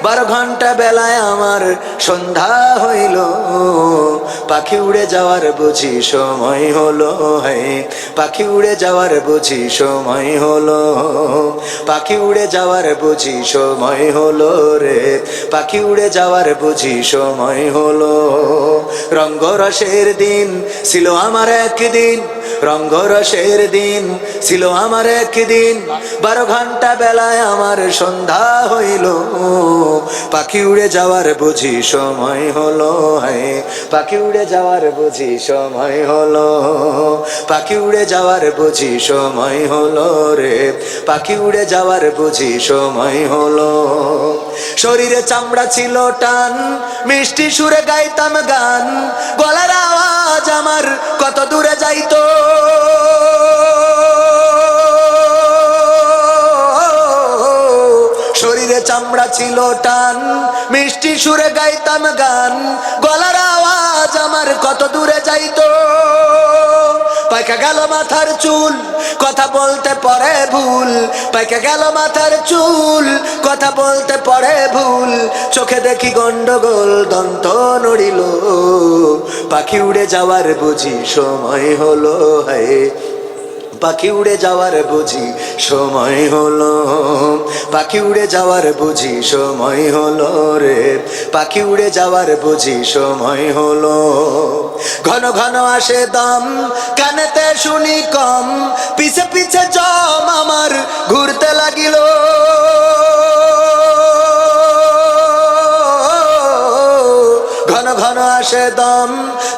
12 ঘন্টা বেলায় আমার সন্ধ্যা হইল, পাখি উড়ে যাওয়ার বুঝি সময় হলো, হে পাখি উড়ে যাওয়ার বুঝি সময় হলো, পাখি উড়ে যাওয়ার বুঝি সময় হলো রে, পাখি উড়ে যাওয়ার বুঝি সময় হলো। রঙ্গরসের দিন ছিল আমার একদিন, রঙ্গরসের দিন ছিল আমার একদিন, 12 ঘন্টা বেলায় আমার সন্ধ্যা হইল, পাখি উড়ে যাওয়ার বুঝি সময় হলো, হে পাখি উড়ে যাওয়ার বুঝি সময় হলো, পাখি উড়ে যাওয়ার বুঝি সময় হলো রে, পাখি উড়ে যাওয়ার বুঝি সময় হলো। শরীরে চামড়া ছিল টান, মিষ্টি সুরে গাইতাম গান, গলার আওয়াজ আমার কত দূরে যাইতো, শরীরে চামড়া ছিল টান, মিষ্টি সুরে গাইতাম গান, গলার আওয়াজ আমার কত দূরে যাইতো। পাইকা গেল মাথার চুল, কথা বলতে পড়ে ভুল, পাইকা গেল মাথার চুল, কথা বলতে পড়ে ভুল, চোখে দেখি গন্ডগোল, দন্ত নড়িল, পাখি উড়ে যাওয়ার বুঝি সময় হলো, হে পাখি উড়ে যাওয়ার বুঝি সময় হলো, পাখি উড়ে যাওয়ার বুঝি সময় হলো রে, পাখি উড়ে যাওয়ার বুঝি সময় হলো। ঘন ঘন আসে দম, কানেতে শুনি কম, পিছে পিছে জম আমার ঘুরতে লাগিল, ঘন ঘন আসে দম,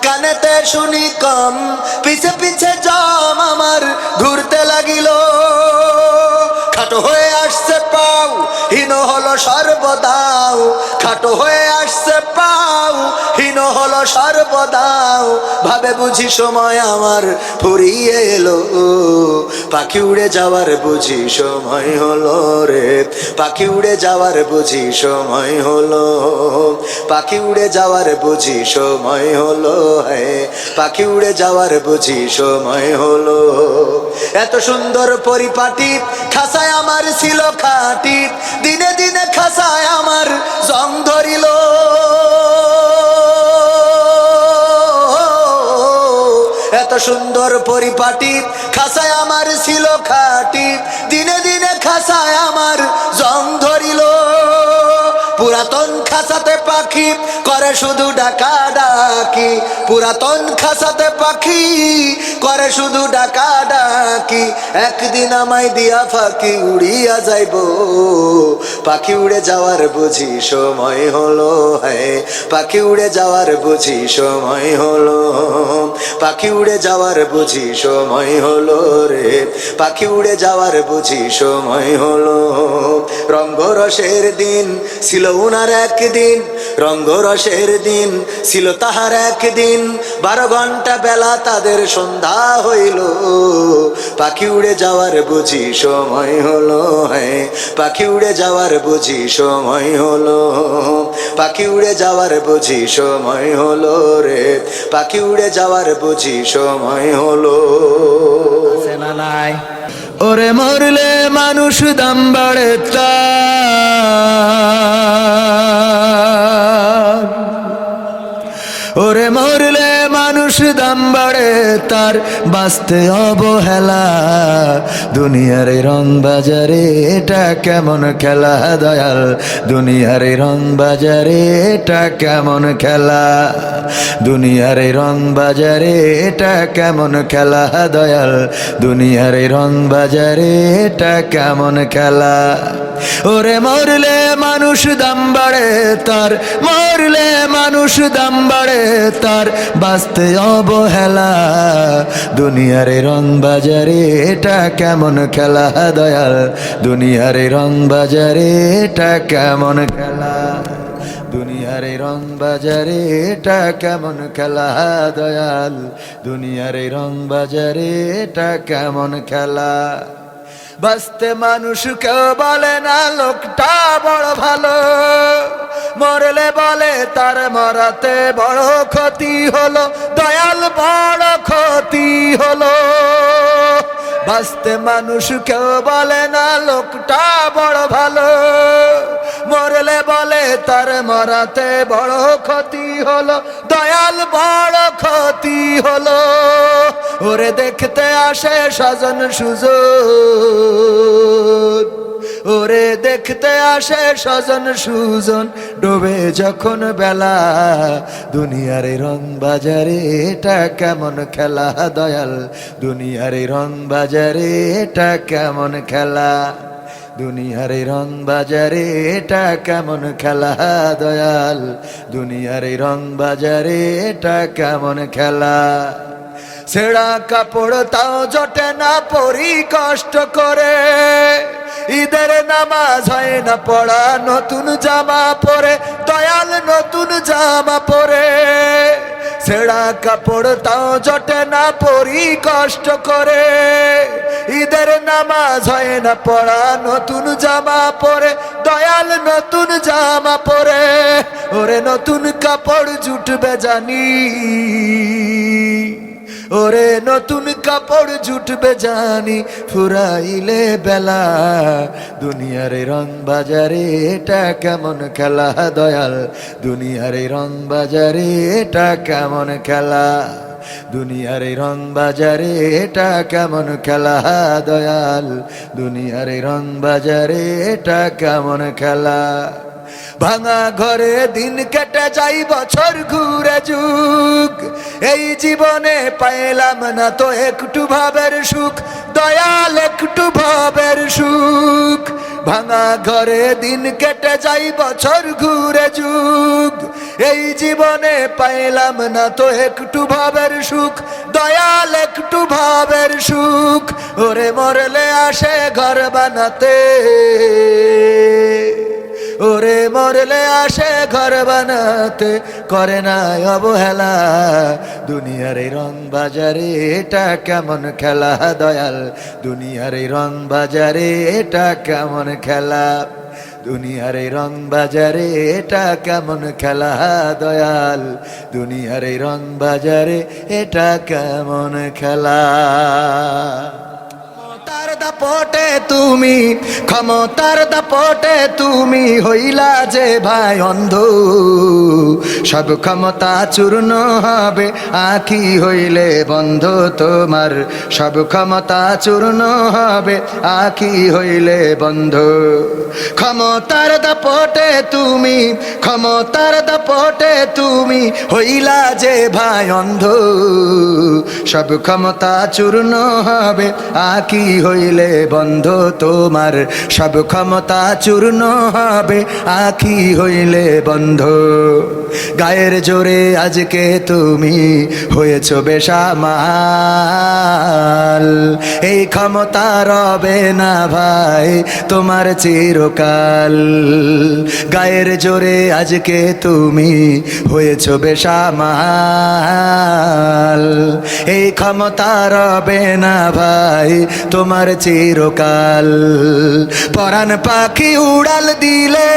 কানেতে শুনি কম, পিছে পিছে জম আমার ঘুরতে লাগিল। খাটো হয়ে আসছে পাও, হীন হলো সর্বদাও, খাটো হয়ে আসছে পাও, হীন হলো সর্বদাও, ভাবে বুঝি সময় আমার ফুরিয়ে এলো, পাখি উড়ে যাওয়ার বুঝি সময় হলো রে, পাখি উড়ে যাওয়ার বুঝি সময় হলো, পাখি উড়ে যাওয়ার বুঝি সময় হলো, হ্যাঁ পাখি উড়ে যাওয়ার বুঝি সময় হলো। এত সুন্দর পরিপাটি খাসায় আমার ছিল খাটি, দিনে দিনে খাসায় আমার জং ধরিল, এত সুন্দর পরিপাটি খাসায় আমার ছিল খাটি, দিনে দিনে খাসায় আমার জং ধরিল। পুরাতন খাসাতে পাখি করে শুধু ডাকা ডাকি, পুরাতন খাসাতে পাখি করে শুধু ডাকা ডাকি, একদিন আমায় দিয়া ফাঁকি উড়িয়া যাইব, পাখি উড়ে যাওয়ার বুঝি সময় হলো, হ্যাঁ পাখি উড়ে যাওয়ার বুঝি সময় হলো, পাখি উড়ে যাওয়ার বুঝি সময় হলো রে, পাখি উড়ে যাওয়ার বুঝি সময় হলো। রঙ্গরসের দিন ছিল উনার একদিন, রঙ্গরসের দিন ছিল তাহার একদিন, 12 ঘন্টা বেলা তাদের সন্ধ্যা হইল, পাখি উড়ে যাওয়ার বুঝি সময় হলো, হ্যাঁ পাখি উড়ে যাওয়ার বুঝি সময় হলো, পাখি উড়ে যাওয়ার বুঝি সময় হলো রে, পাখি উড়ে যাওয়ার বুঝি সময় হলো। সেনা নাই ওরে মরলে মানুষ দাম বাড়ে তার, ওরে মরলে মানুষ দাম বাড়ে তার, বাঁচতে অবহেলা দুনিয়ার এই রং বাজারে, এটা কেমন খেলা দয়াল, দুনিয়ার এই রং বাজারে এটা কেমন খেলা, দুনিয়ার এই রং বাজারে এটা কেমন খেলা দয়াল, দুনিয়ার এই রং বাজারে এটা কেমন খেলা। ওরে মরলে মানুষ দাম বাড়ে তার, মরলে মানুষ দাম বাড়ে তার, বাঁচতে অবহেলা দুনিয়ার এই রং বাজারে এটা কেমন খেলা দয়াল, দুনিয়ার এই রং বাজারে এটা কেমন খেলা, দুনিয়ার এই রং বাজারে এটা কেমন খেলা দয়াল, দুনিয়ার এই রং বাজারে এটা কেমন খেলা। বাঁচতে মানুষ কেউ বলে না লোকটা বড় ভালো, মরলে বলে তার মরাতে বড় ক্ষতি হলো, দয়াল বড় ক্ষতি হলো। বাঁচতে মানুষ কেউ বলে না লোকটা বড় ভালো, মরলে বলে তার মরাতে বড় ক্ষতি হলো, দয়াল বড় ক্ষতি হলো। ওরে দেখতে আসে স্বজন সুজন, ওরে দেখতে আসে স্বজন সুজন, ডোবে যখন বেলা দুনিয়ার এই রং বাজারে এটা কেমন খেলা দয়াল, দুনিয়ার এই রং বাজারে এটা কেমন খেলা, দুনিয়ার এই রং বাজারে এটা কেমন খেলা দয়াল, দুনিয়ার এই রং বাজারে এটা কেমন খেলা। ছেঁড়া কাপড় তাও জটে না পরি কষ্ট করে, ঈদের নামাজ হয় না পড়া নতুন জামা পরে, দয়াল নতুন জামা পরে। ছেঁড়া কাপড় তাও জটে না পরি কষ্ট করে, ঈদের নামাজ হয় না পড়া নতুন জামা পরে, দয়াল নতুন জামা পরে। ওরে নতুন কাপড় জুটবে জানি, ওরে নতুন কাপড় জুটবে জানি, ফুরাইলে বেলা দুনিয়ার এই রং বাজারে এটা কেমন খেলা দয়াল, দুনিয়ার এই রং বাজারে এটা কেমন খেলা, দুনিয়ার এই রং বাজারে এটা কেমন খেলা দয়াল, দুনিয়ার এই রং বাজারে এটা কেমন খেলা। ভাঙা ঘরে দিন কেটে যাই বছর ঘুরে যুগ, এই জীবনে পাইলাম না তো একটু ভাবের সুখ, দয়াল একটু ভাবের সুখ। ভাঙা ঘরে দিন কেটে যাই বছর ঘুরে যুগ, এই জীবনে পাইলাম না তো একটু ভাবের সুখ, দয়াল একটু ভাবের সুখ। ওরে মরলে আসে ঘর বানাতে, মরলে আসে ঘর বানাতে, করে না অবহেলা। দুনিয়ার এই রং বাজারে এটা কেমন খেলা দয়াল, দুনিয়ার এই রং বাজারে এটা কেমন খেলা, দুনিয়ার এই রং বাজারে এটা কেমন খেলা দয়াল, দুনিয়ার এই রং বাজারে এটা কেমন খেলা। ক্ষমতার দাপটে তুমি, ক্ষমতার দাপটে তুমি হইলা যে ভাই অন্ধ, সব ক্ষমতা চূর্ণ হবে আঁখি হইলে বন্ধ তোমার, সব ক্ষমতা চূর্ণ হবে আঁখি হইলে বন্ধ। ক্ষমতার দাপটে তুমি, ক্ষমতার দাপটে তুমি হইলা যে ভাই অন্ধ, সব ক্ষমতা চূর্ণ হবে আঁখি হইলে বন্ধ তোমার, সব ক্ষমতা চূর্ণ হবে আঁখি হইলে বন্ধ। গায়ের জোরে আজকে তুমি হয়েছ বেসামাল, এই ক্ষমতা রবে না ভাই তোমার চিরকাল। গায়ের জোরে আজকে তুমি হয়েছ বেসামাল, এই ক্ষমতা রবে না ভাই তোমার চিরকাল। পরাণ পাখি উড়াল দিলে,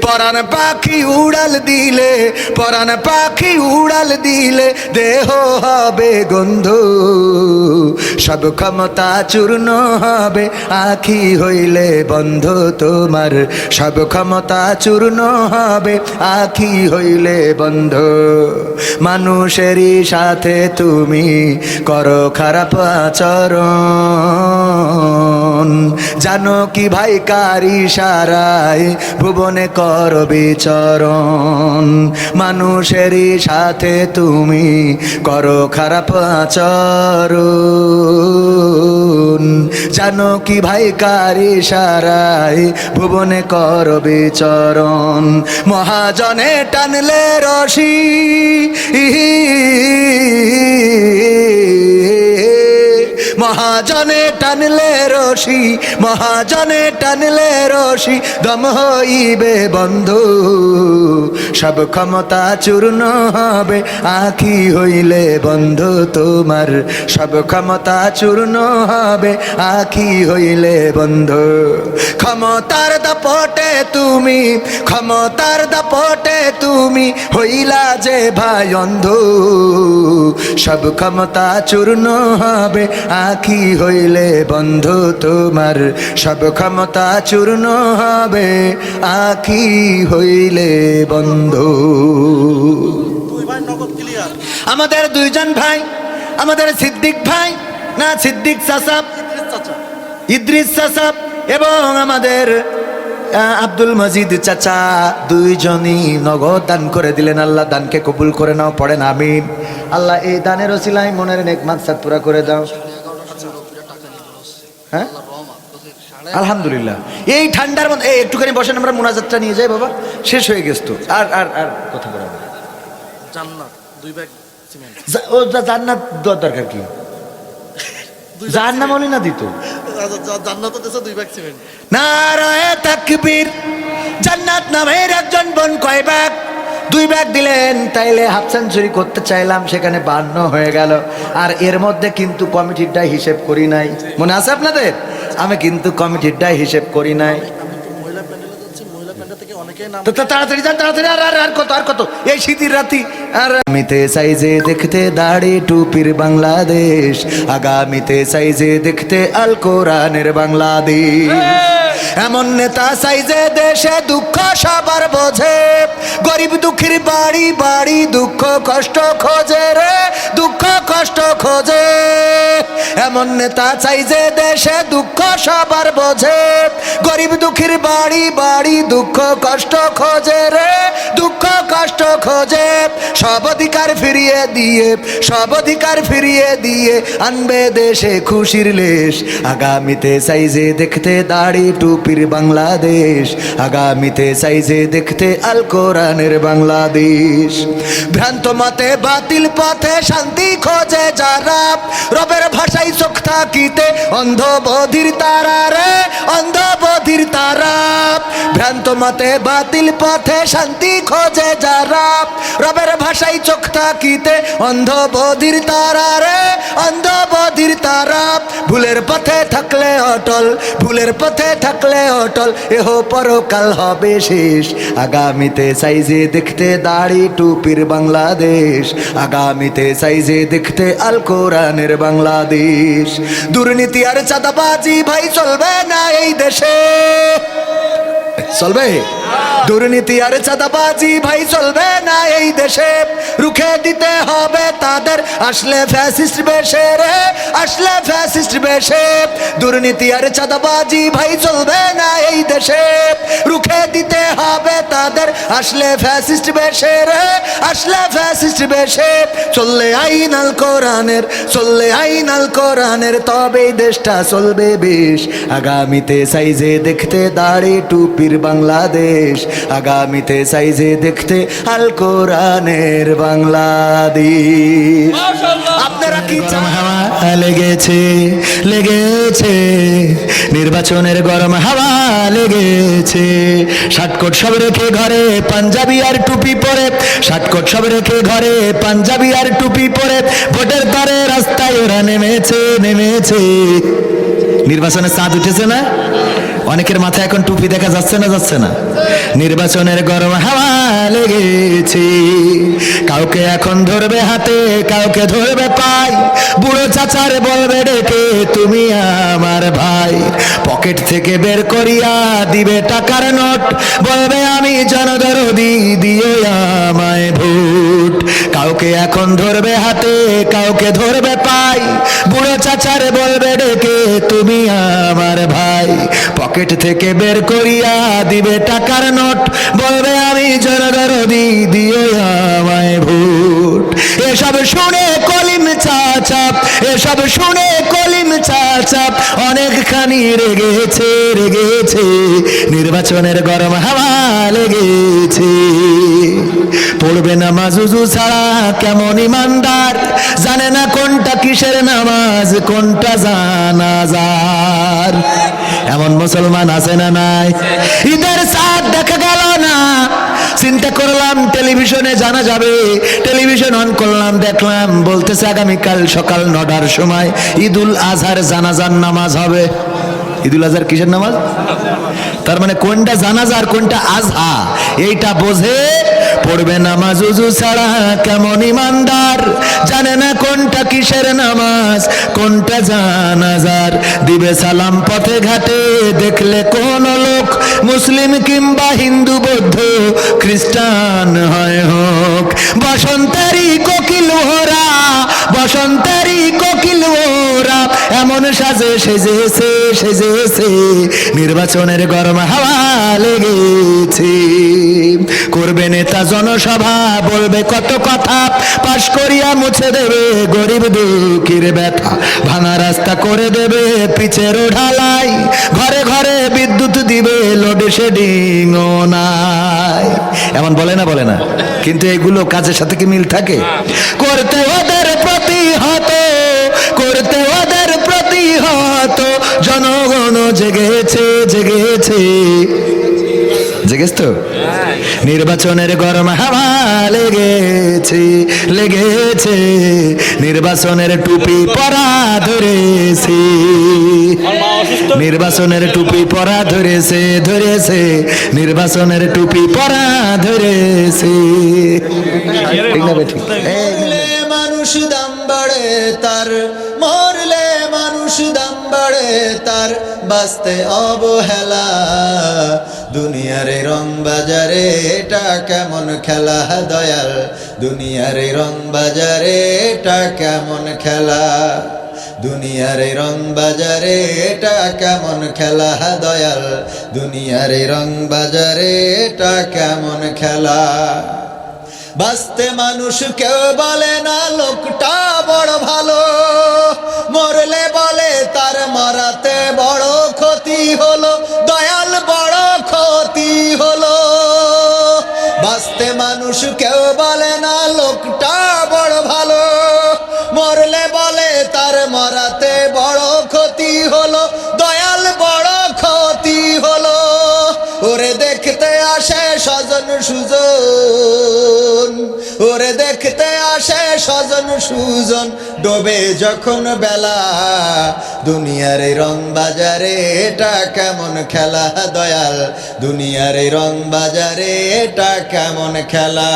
পরাণ পাখি উড়াল দিলে, পরাণ পাখি উড়াল দিলে দেহ হবে গন্ধ, সব ক্ষমতা চূর্ণ হবে আঁখি হইলে বন্ধ তোমার, সব ক্ষমতা চূর্ণ হবে আঁখি হইলে বন্ধ। মানুষেরই সাথে তুমি করো খারাপ আচরণ, জানো কি ভাই কার ইশারায় ভুবনে কর বিচরণ, মানুষেরই সাথে তুমি করো খারাপ আচরণ, জানো কি ভাই কার ইশারায় ভুবনে কর বিচরণ। মহাজনে টানলে রশি, মহাজনে টানলে রশি, মহাজনে টানলে রশি দম হইবে বন্ধ, সব ক্ষমতা চূর্ণ হবে আঁখি হইলে বন্ধ তোমার, সব ক্ষমতা চূর্ণ হবে আঁখি হইলে বন্ধ। ক্ষমতার দাপটে তুমি, ক্ষমতার দাপটে তুমি হইলা যে ভাই অন্ধ, সব ক্ষমতা চূর্ণ হবে আঁখি হইলে বন্ধ তোমার, সব ক্ষমতা চূর্ণ হবে আঁখি হইলে বন্ধ। আমাদের দুইজন ভাই, আমাদের সিদ্দিক ভাই না সিদ্দিক চাচা, ইদ্রিস চাচা এবং আমাদের আব্দুল মজিদ চাচা, দুইজনই নগদ দান করে দিলেন। আল্লাহ দানকে কবুল করে নাও, পড়েন আমিন। আল্লাহ এই দানের ওসিলায় মনের নেক মাকসাদ পুরা করে দাও। হ্যাঁ আলহামদুলিল্লাহ। এই ঠান্ডার মধ্যে এই একটুখানি বসেন, আমরা মোনাজাতটা নিয়ে যাই বাবা, শেষ হয়ে গেছে তো। আর আর আর কথা বলা জান্নাত 2 ব্যাগ সিমেন্ট, ও জান্নাত দরকার কি, জাহান্নাম না দিত, জান্নাত দেশে 2 ব্যাগ সিমেন্ট। নারায়ে তাকবীর। জান্নাত নামের একজন বোন কয় ব্যাগ, 2 ব্যাগ দিলেন, তাইলে হাফ সেঞ্চুরি করতে চাইলাম, সেখানে 52 হয়ে গেল। আর এর মধ্যে কিন্তু কমিটিরটা হিসেব করি নাই, মনে আছে আপনাদের? আমি কিন্তু কমিটিরটা হিসেব করি নাই। মহিলা প্যান্ডেলে যাচ্ছে, মহিলা প্যান্ডেল থেকে অনেকেই নাম। তো তাড়াতাড়ি যান, তাড়াতাড়ি। আর আর কত, আর কত, এই শীতের রাতি। আর আগামীতে সাইজে দেখতে দাড়ি টুপির বাংলাদেশ, আগামীতে সাইজে দেখতে আল কোরআনের বাংলাদেশ। এমন নেতা সাইজে দেশে দুঃখ সবার বোঝে, গরিব দুঃখীর বাড়ি বাড়ি দুঃখ কষ্ট খোঁজে রে, দুঃখ কষ্ট খোঁজে। এমন নেতা সাইজে দেশে দুঃখ সবার বোঝে, গরিব দুঃখীর বাড়ি বাড়ি দুঃখ কষ্ট খোঁজে রে, দুঃখ কষ্ট খোঁজে। সব অধিকার ফিরিয়ে দিয়ে, সব অধিকার ফিরিয়ে দিয়ে আনবে দেশে খুশির লেশ। আগামীতে সাইজে দেখতে দাড়ি টুপির বাংলাদেশ, আগামীতে সাইজে দেখতে আল কোরআনের বাংলাদেশ। ভ্রান্ত মতে বাতিল পথে শান্তি খোঁজে যারা, রবের ভাষায় চোখ থাকিতে অন্ধ বধির তারা রে, অন্ধ বধির তারা। ভ্রান্ত মতে বাতিল পথে শান্তি খোঁজে যারা, রবের ভাষায় চোখ থাকিতে অন্ধ বধির তারা রে, অন্ধ বধির তারা। ভুলের পথে থাকলে অটল, ভুলের পথে থাকলে অটল, এহ পরকাল হবে শেষ। আগামীতে সাইজে দেখতে দাড়ি টুপির বাংলাদেশ, আগামীতে সাইজে দেখতে আল কোরআনের বাংলাদেশ। দুর্নীতি আর চাঁদাবাজি ভাই চলবে না এই দেশে, চলবে? দুর্নীতি আর চাঁদাবাজি ভাই চলবে না এই দেশে, রুখে দিতে হবে তাদের আসলে ফ্যাসিস্ট বেশে রে, আসলে ফ্যাসিস্ট বেশে। দুর্নীতি আর চাঁদাবাজি ভাই চলবে না এই দেশে, রুখে দিতে হবে তাদের আসলে ফ্যাসিস্ট বেশে রে, আসলে ফ্যাসিস্ট বেশে। চললে আইন আল কোরআনের, চললে আইন আল কোরআনের, তবেই দেশটা চলবে বেশ। আগামীতে সাইজে দেখতে দাড়ি টুপির বাংলাদেশ, আগামীতে সাইজে দেখতে আল কোরআনের বাংলাদেশ। আপনারা কি চান? হাওয়া লেগেছে, লেগেছে, নির্বাচনের গরম হাওয়া লেগেছে। শার্টকোট সব রেখে ঘরে পাঞ্জাবি আর টুপি পরে, শার্টকোট সব রেখে ঘরে পাঞ্জাবি আর টুপি পরে, ভোটের তারে রাস্তায় ওরা নেমেছে, নেমেছে। নির্বাচনের চাঁদ উঠেছে না? অনেকের মাথায় এখন টুপি দেখা যাচ্ছে না, যাচ্ছে না? নির্বাচনের গরম হাওয়া লেগেছে। কাউকে এখন ধরবে হাতে, কাউকে ধরবে পাই, বুড়ো চাচার বলবে ডেকে তুমি আমার ভাই। পকেট থেকে বের করিয়া দিবে টাকার নোট, বলবে আমি জনদরদি, দিও আমায় ভোট। কাউকে এখন ধরবে হাতে, কাউকে ধরবে পাই, বুড়ো চাচার বলবে ডেকে তুমি আমার ভাই। পকেট থেকে বের করিয়া দিবে টাকার নোট, বলবে আমি জনদরদি, দিও আমায় ভোট। এসব শুনে কলিম চাচা, এসব শুনে কলিম চাচা অনেকখানি রেগেছে, রেগেছে। নির্বাচনের গরম হাওয়া লেগেছে। পড়বে নামাজ উজু ছাড়া কেমন ইমানদার, জানে না কোনটা কিসের নামাজ, কোনটা জানাজার। এমন মুসলমান আছে না নাই? ঈদের চাঁদ দেখা গেল না, চিন্তা করলাম টেলিভিশনে জানা যাবে, টেলিভিশন অন করলাম, দেখলাম বলতেছে আগামীকাল সকাল 9টার সময় ঈদুল আজহার জানাজার নামাজ হবে। ঈদুল আজহার কিসের নামাজ? তার মানে কোনটা জানাজা আর কোনটা আজহা এইটা বোঝে। পড়বে নামাজ উজু ছাড়া কেমন ইমানদার, জানে না কোনটা কিসের নামাজ, কোনটা জানাজার। দিবে সালাম পথে ঘাটে দেখলে কোন লোক, মুসলিম কিংবা হিন্দু বৌদ্ধ খ্রিস্টান হয় হোক। বসন্তেরই কোকিল ওরা, বসন্তেরই কোকিল ওরা, এমন সাজে সেজেছে, সেজেছে। নির্বাচনের গরম হাওয়া লেগেছে। করবে নেতা জনসভা, বলবে কত কথা, পাশ করিয়া মুছে দেবে গরিব দুঃখীর ব্যথা। ভাঙা রাস্তা করে দেবে পিচের ঢালাই, ঘরে ঘরে বিদ্যুৎ দিবে, লোডশেডিং ও নাই। এমন বলে না, বলে না? কিন্তু এগুলো কাজের সাথে কি মিল থাকে? করতে ওদের প্রতিহত, করতে ওদের প্রতিহত, জনগণ জেগেছে, জেগেছে, জেগেছ তো? নির্বাচনের গরম হাওয়া লেগেছে, লেগেছে। নির্বাচনের টুপি পরা ধরেছে, নির্বাচনের টুপি পরা ধরেছে, ধরেছে। নির্বাচনের টুপি পরা ধরেছে। ঠিক না বেঠিক? মানুষ দাম বাড়ে তার, মরলে মানুষ দাম বাড়ে তার, বাঁচতে অবহেলা। দুনিয়ার রং বাজারে এটা কেমন খেলা দয়াল, দুনিয়ার রং বাজারে এটা কেমন খেলা, দুনিয়ার রং বাজারে এটা কেমন খেলা দয়াল, দুনিয়ার রং বাজারে এটা কেমন খেলা। বাঁচতে মানুষ কেউ বলে না লোকটা বড় ভালো, মরলে বলে তার মরাতে বড় ক্ষতি হলো, দয়াল বড় ক্ষতি হলো। বাঁচতে মানুষ কেউ বলে না লোকটা বড় ভালো, মরলে বলে তার মরাতে বড় ক্ষতি হলো, দয়াল বড় ক্ষতি হলো। ওরে দেখতে আসে স্বজন সুজন, ওরে দেখতে আসে স্বজন সুজন, ডোবে যখন বেলা। দুনিয়ার এই রং বাজারে এটা কেমন খেলা দয়াল, দুনিয়ার এই রং বাজারে এটা কেমন খেলা,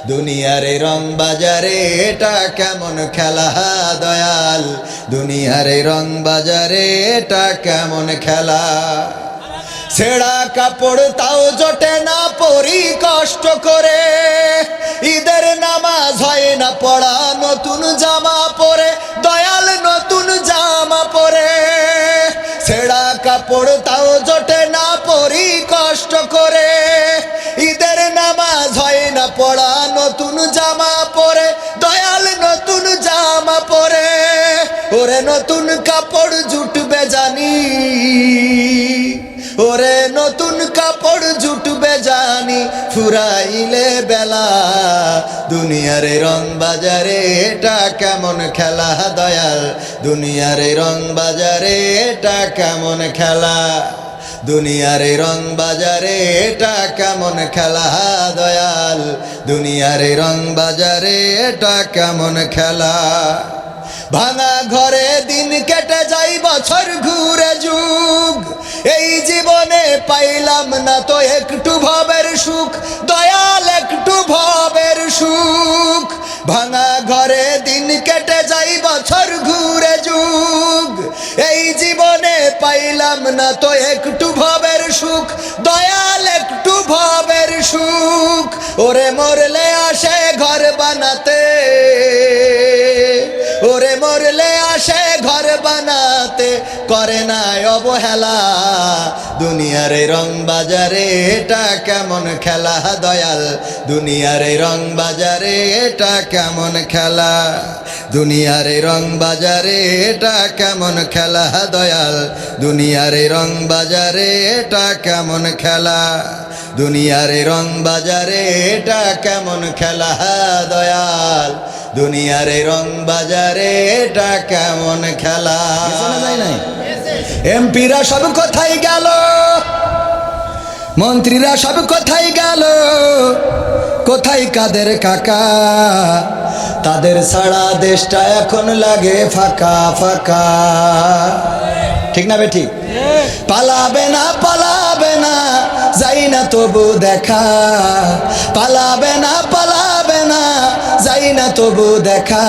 দুনিয়ার এই রং বাজারে এটা কেমন খেলা দয়াল, দুনিয়ার এই রং বাজারে এটা কেমন খেলা। ছেঁড়া কাপড় তাও জোটে না পরি কষ্ট করে, ঈদের নামাজ হয় না পড়া নতুন জামা পরে, দয়াল নতুন জামা পরে। ছেঁড়া কাপড় তাও জোটে না পরি কষ্ট করে, ঈদের নামাজ হয় না পড়া নতুন জামা পরে, দয়াল নতুন জামা পরে। ওরে নতুন কাপড় জুটবে জানি, ওরে নতুন কাপড় জুটবে জানি, ফুরাইলে বেলা। দুনিয়ার রং বাজারে এটা কেমন খেলা দয়াল, দুনিয়ার রং বাজারে এটা কেমন খেলা, দুনিয়ার রং বাজারে এটা কেমন খেলা দয়াল, দুনিয়ার রং বাজারে এটা কেমন খেলা। ভাঙা ঘরে দিন কেটে যাই বছর ঘুরে যুগ, এই জীবনে পাইলাম না তো একটু ভবের সুখ, দয়াল একটু ভবের সুখ। ভাঙা ঘরে দিন কেটে যাই বছর ঘুরে যুগ, এই জীবনে পাইলাম না তো একটু ভবের সুখ, দয়াল একটু ভবের সুখ। ওরে মরলে আসে ঘর বানাতে, ওরে মরলে আসে ঘর বানাতে, করে না অবহেলা। দুনিয়ার রং বাজারে এটা কেমন খেলা দয়াল, দুনিয়ার রং বাজারে এটা কেমন খেলা, দুনিয়ার রং বাজারে এটা কেমন খেলা দয়াল, দুনিয়ার রং বাজারে এটা কেমন খেলা, দুনিয়ার রং বাজারে এটা কেমন খেলা দয়াল, দুনিয়ার রং বাজারে এটা কেমন খেলা। এমপিরা সব কোথায় গেল, মন্ত্রীরা সব কোথায় গেল, কোথায় কাদের কাকা, তাদের ছাড়া দেশটা এখন লাগে ফাঁকা ফাঁকা। ঠিক না বেঠিক? পালাবে না পালাবে না যাই না তবু দেখা, পালাবে না পালাবে না যাই না তবু দেখা,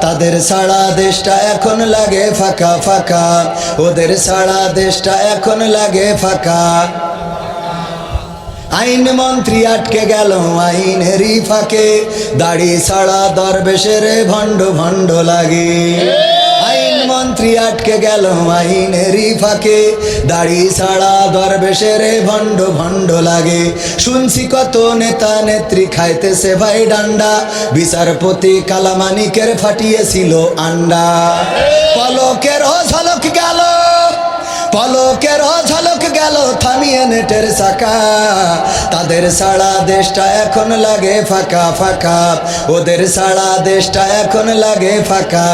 তাদের ছাড়া দেশটা এখন লাগে ফাঁকা ফাঁকা, ওদের ছাড়া দেশটা এখন লাগে ফাঁকা। আইন মন্ত্রী আটকে গেল আইনেরই ফাঁকে, দাড়ি ছাড়া দরবেশের ভণ্ড ভণ্ড লাগে। আইন মন্ত্রী আটকে গেল আইনেরই ফাঁকে, দাড়ি ছাড়া দরবেশের ভণ্ড ভণ্ড লাগে। শুনছি কত নেতা নেত্রী খাইতেছে ভাই ডান্ডা, বিচারপতি কালামানিকের ফাটিয়েছিল আন্ডা। পলকের ঝলক গেল, পলকের ঝলক গেল থামিয়ে নেটের চাকা, তাদের ছাড়া দেশটা এখন লাগে ফাঁকা ফাঁকা, ওদের ছাড়া দেশটা এখন লাগে ফাঁকা।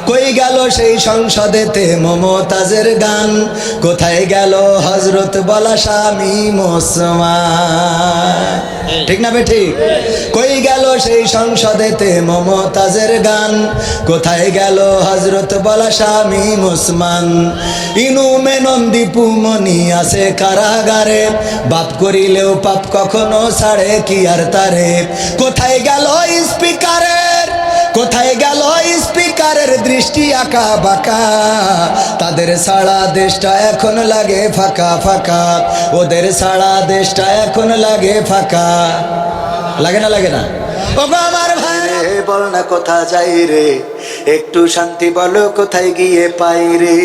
কই গেল সেই সংসদেতে মমতাজের গান, কোথায় গেল হজরত বলা স্বামী মুসলমান। ঠিক না বেঠিক? কই গেল সেই সংসদেতে মমতাজের গান, কোথায় গেল হজরত বলা স্বামী মুসলমান। ইনু মেনন দীপু মনি আছে কারাগারে, বাপ করিলেও পাপ কখনো ছাড়ে কি আর তারে। কোথায় গেল স্পিকারের, কোথায় গেল স্পিকারের দৃষ্টি আঁকা বাঁকা, তাদের ছাড়া দেশটা এখন লাগে ফাঁকা ফাঁকা, ওদের ছাড়া দেশটা এখন লাগে ফাঁকা। লাগে না লাগে না? ওগো আমার ভাই বল না কোথা যাই রে, একটু শান্তি বলো কোথায় গিয়ে পাই রে।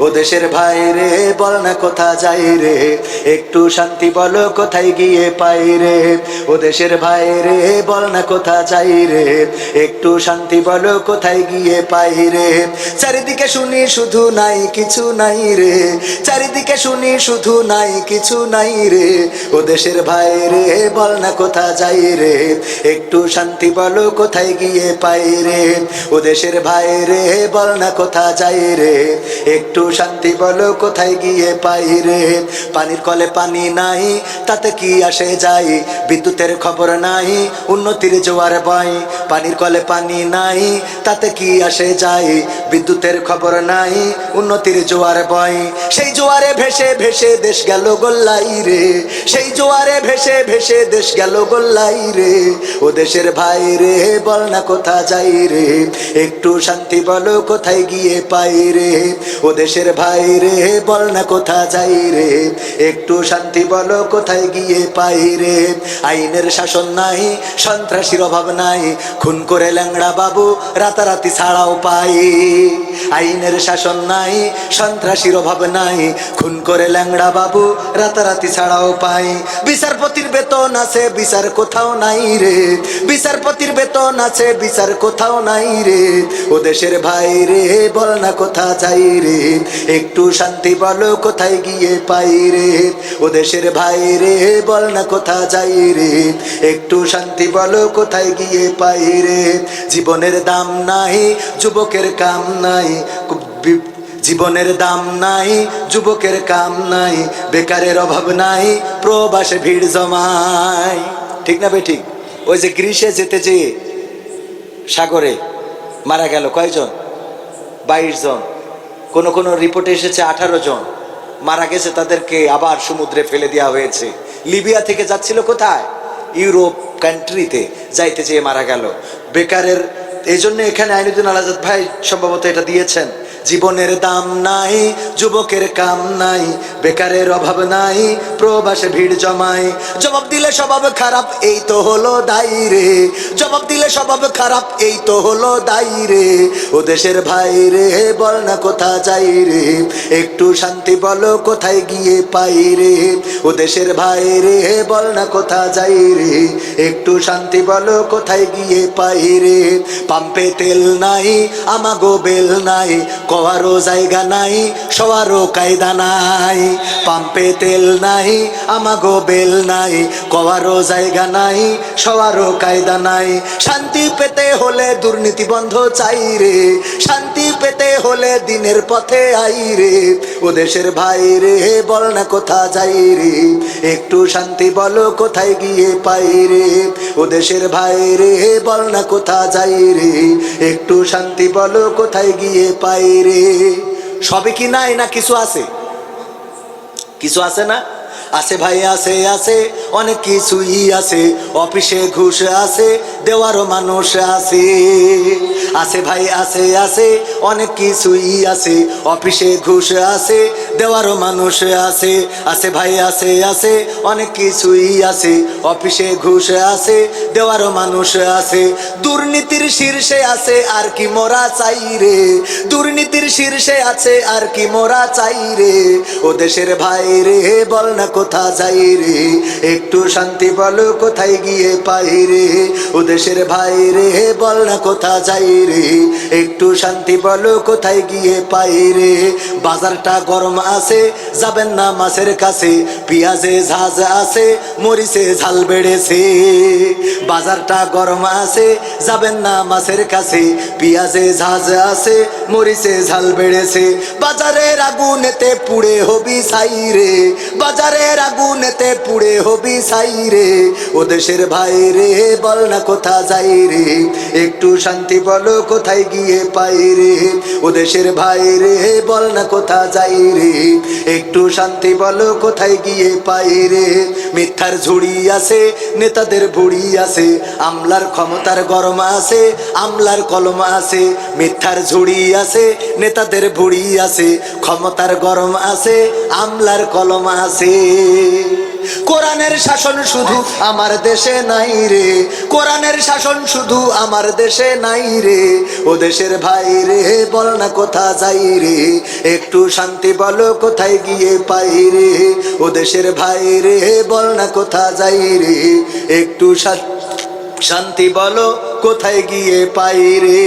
ও দেশের ভাই রে বল না কোথা যাই রে, একটু শান্তি বলো কোথায় গিয়ে পাই রে। ও দেশের ভাই রে বল না কোথা যাই রে, একটু শান্তি বলো কোথায় গিয়ে পাই রে। চারিদিকে শুনি শুধু নাই কিছু নাই রে, চারিদিকে শুনি শুধু নাই কিছু নাই রে। ও দেশের ভাই রে বল না কোথা যাই রে, একটু শান্তি বলো কোথায় গিয়ে পাই রে। ও দেশের ভাই রে বল না কোথা যাই রে, একটু শান্তি বলো কোথায় গিয়ে পাই রে। পানির কলে পানি নাই তাতে কি আসে যায়, বিদ্যুতের খবর নাই উন্নতির জোয়ার বয়। পানির কলে পানি নাই তাতে কি আসে যায়, বিদ্যুতের খবর নাই উন্নতির জোয়ার বয়। সেই জোয়ারে ভেসে ভেসে দেশ গেল গোল্লাই রে, সেই জোয়ারে ভেসে ভেসে দেশ গেল গোল্লাই রে। ও দেশের ভাই রে বল না কোথা যাই রে, একটু শান্তি বলো কোথায় গিয়ে পাই রে। ও দেশের ভাই রে বল না কোথা যাই রে, একটু শান্তি বলো কোথায় গিয়ে পাই রে। আইনের শাসন নাই সন্ত্রাসীর অভাব নাই, খুন করে ল্যাংড়া বাবু রাতারাতি ছাড়াও পাই। আইনের শাসন নাই সন্ত্রাসীর অভাব নাই, খুন করে ল্যাংড়া বাবু রাতারাতি ছাড়াও পাই। বিচারপতির বেতন আছে বিচার কোথাও নাই রে, বিচারপতির বেতন আছে বিচার কোথাও নাই রে। ও দেশের ভাই রে বল না কোথা যাই রে, একটু শান্তি বলো কোথায় গিয়ে পাই রে। ও দেশের ভাই রে বল না কোথা যাই রে, একটু শান্তি বলো কোথায় গিয়ে পাই রে। জীবনের দাম নাই যুবকের কাম নাই, জীবনের দাম নাই যুবকের কাম নাই, বেকারের অভাব নাই প্রবাসে ভিড় জমায়। ঠিক না বে ঠিক? ওই যে গ্রীষে যেতে যেয়ে সাগরে মারা গেল কয়জন? 22 জন। কোন কোন রিপোর্টে এসেছে 18 জন মারা গেছে, তাদেরকে আবার সমুদ্রে ফেলে দেওয়া হয়েছে। লিবিয়া থেকে যাচ্ছিল কোথায়? ইউরোপ কান্ট্রিতে, যাইতে যেয়ে মারা গেল। বেকারের এই জন্য এখানে আইনুদ্দিন আল আজাদ ভাই সম্ভবত এটা দিয়েছেন, জীবনের দাম নাই যুবকের কাম নাই, বেকারের অভাব নাই প্রবাসে ভিড় জমায়। জবাব দিলে স্বভাব খারাপ এই তো হলো দায়ী রে, জবাব দিলে স্বভাব খারাপ এই তো হলো দায়ী রে। ও দেশের ভাই রে বল না কোথা যাই রে, একটু শান্তি বলো কোথায় গিয়ে পাই রে। ও দেশের ভাই রে বল না কোথা যাই রে, একটু শান্তি বলো কোথায় গিয়ে পাই রে। পাম্পে তেল নাই আমাগো বেল নাই, কোয়ারও জায়গা নাই সবারও কায়দা নাই। পাম্পে তেল নাই আমাগো বেল নাই, কোয়ারও জায়গা নাই সবারও কায়দা নাই। শান্তি পেতে হলে দুর্নীতি বন্ধ চাই রে, শান্তি পেতে হলে দিনের পথে আই রে। ও দেশের ভাই রে বল না কোথা যাই রে, একটু শান্তি বলো কোথায় গিয়ে পাই রে। ও দেশের ভাই রে বল না কোথা যাই রে, একটু শান্তি বলো কোথায় গিয়ে পাই রে। সবে কি নাই না কিছু আছে? কিছু আছে না? আছে ভাই আছে, আছে অনেক কিছুই আছে। অফিসে ঘুষ আছে দেওয়ারও মানুষ আছে। আছে ভাই আছে, আছে অনেক কিছুই আছে। অফিসে ঘুষ আছে দেওয়ারও মানুষ আছে। আছে ভাই আছে, আছে অনেক কিছুই আছে। অফিসে ঘুষ আছে দেওয়ারও মানুষ আছে। দুর্নীতির শীর্ষে আছে আর কি মোরা চাই রে, দুর্নীতির শীর্ষে আছে আর কি মোরা চাই রে। ও দেশের ভাই রে বল না কোথা যাই রে, একটু শান্তি বলো কোথায় গিয়ে পাই রে। ও দেশের ভাই রে বল না কোথা যাই রে, একটু শান্তি বলো কোথায় গিয়ে পাই রে। বাজারটা গরম আছে যাবেন না মাছের কাছে, পেঁয়াজে ঝাঁজ আছে মরিচে ঝাল বেড়েছে। বাজারটা গরম আছে যাবেন না মাছের কাছে, পেঁয়াজে ঝাঁজ আছে মরিচে ঝাল বেড়েছে। বাজারের আগুনেতে পুড়ে হবি ছাই রে, বাজারের আগুনেতে পুড়ে হবি ছাই রে। ও দেশের ভাই রে বল না কোথা যাই রে, একটু শান্তি বলো কোথায় গিয়ে পাই রে। ও দেশের ভাই রে বল না কোথা যাই রে, একটু শান্তি বলো কোথায় গিয়ে পাই রে। মিথ্যার ঝুড়ি আছে নেতাদের ভুড়ি আছে, আমলার ক্ষমতার গরম আছে আমলার কলম আছে। মিথ্যার ঝুড়ি আছে নেতাদের ভুড়ি আছে, ক্ষমতার গরম আছে আমলার কলম আছে। কোরআনের শাসন শুধু আমার দেশে নাই রে, কোরআনের শাসন শুধু আমার দেশে নাই রে। ও দেশের ভাই রে বল না কোথা যাই রে, একটু শান্তি বলো কোথায় গিয়ে পাই রে। ও দেশের ভাই রে বল না কোথা যাই রে, একটু শান্তি বলো কোথায় গিয়ে পাই রে।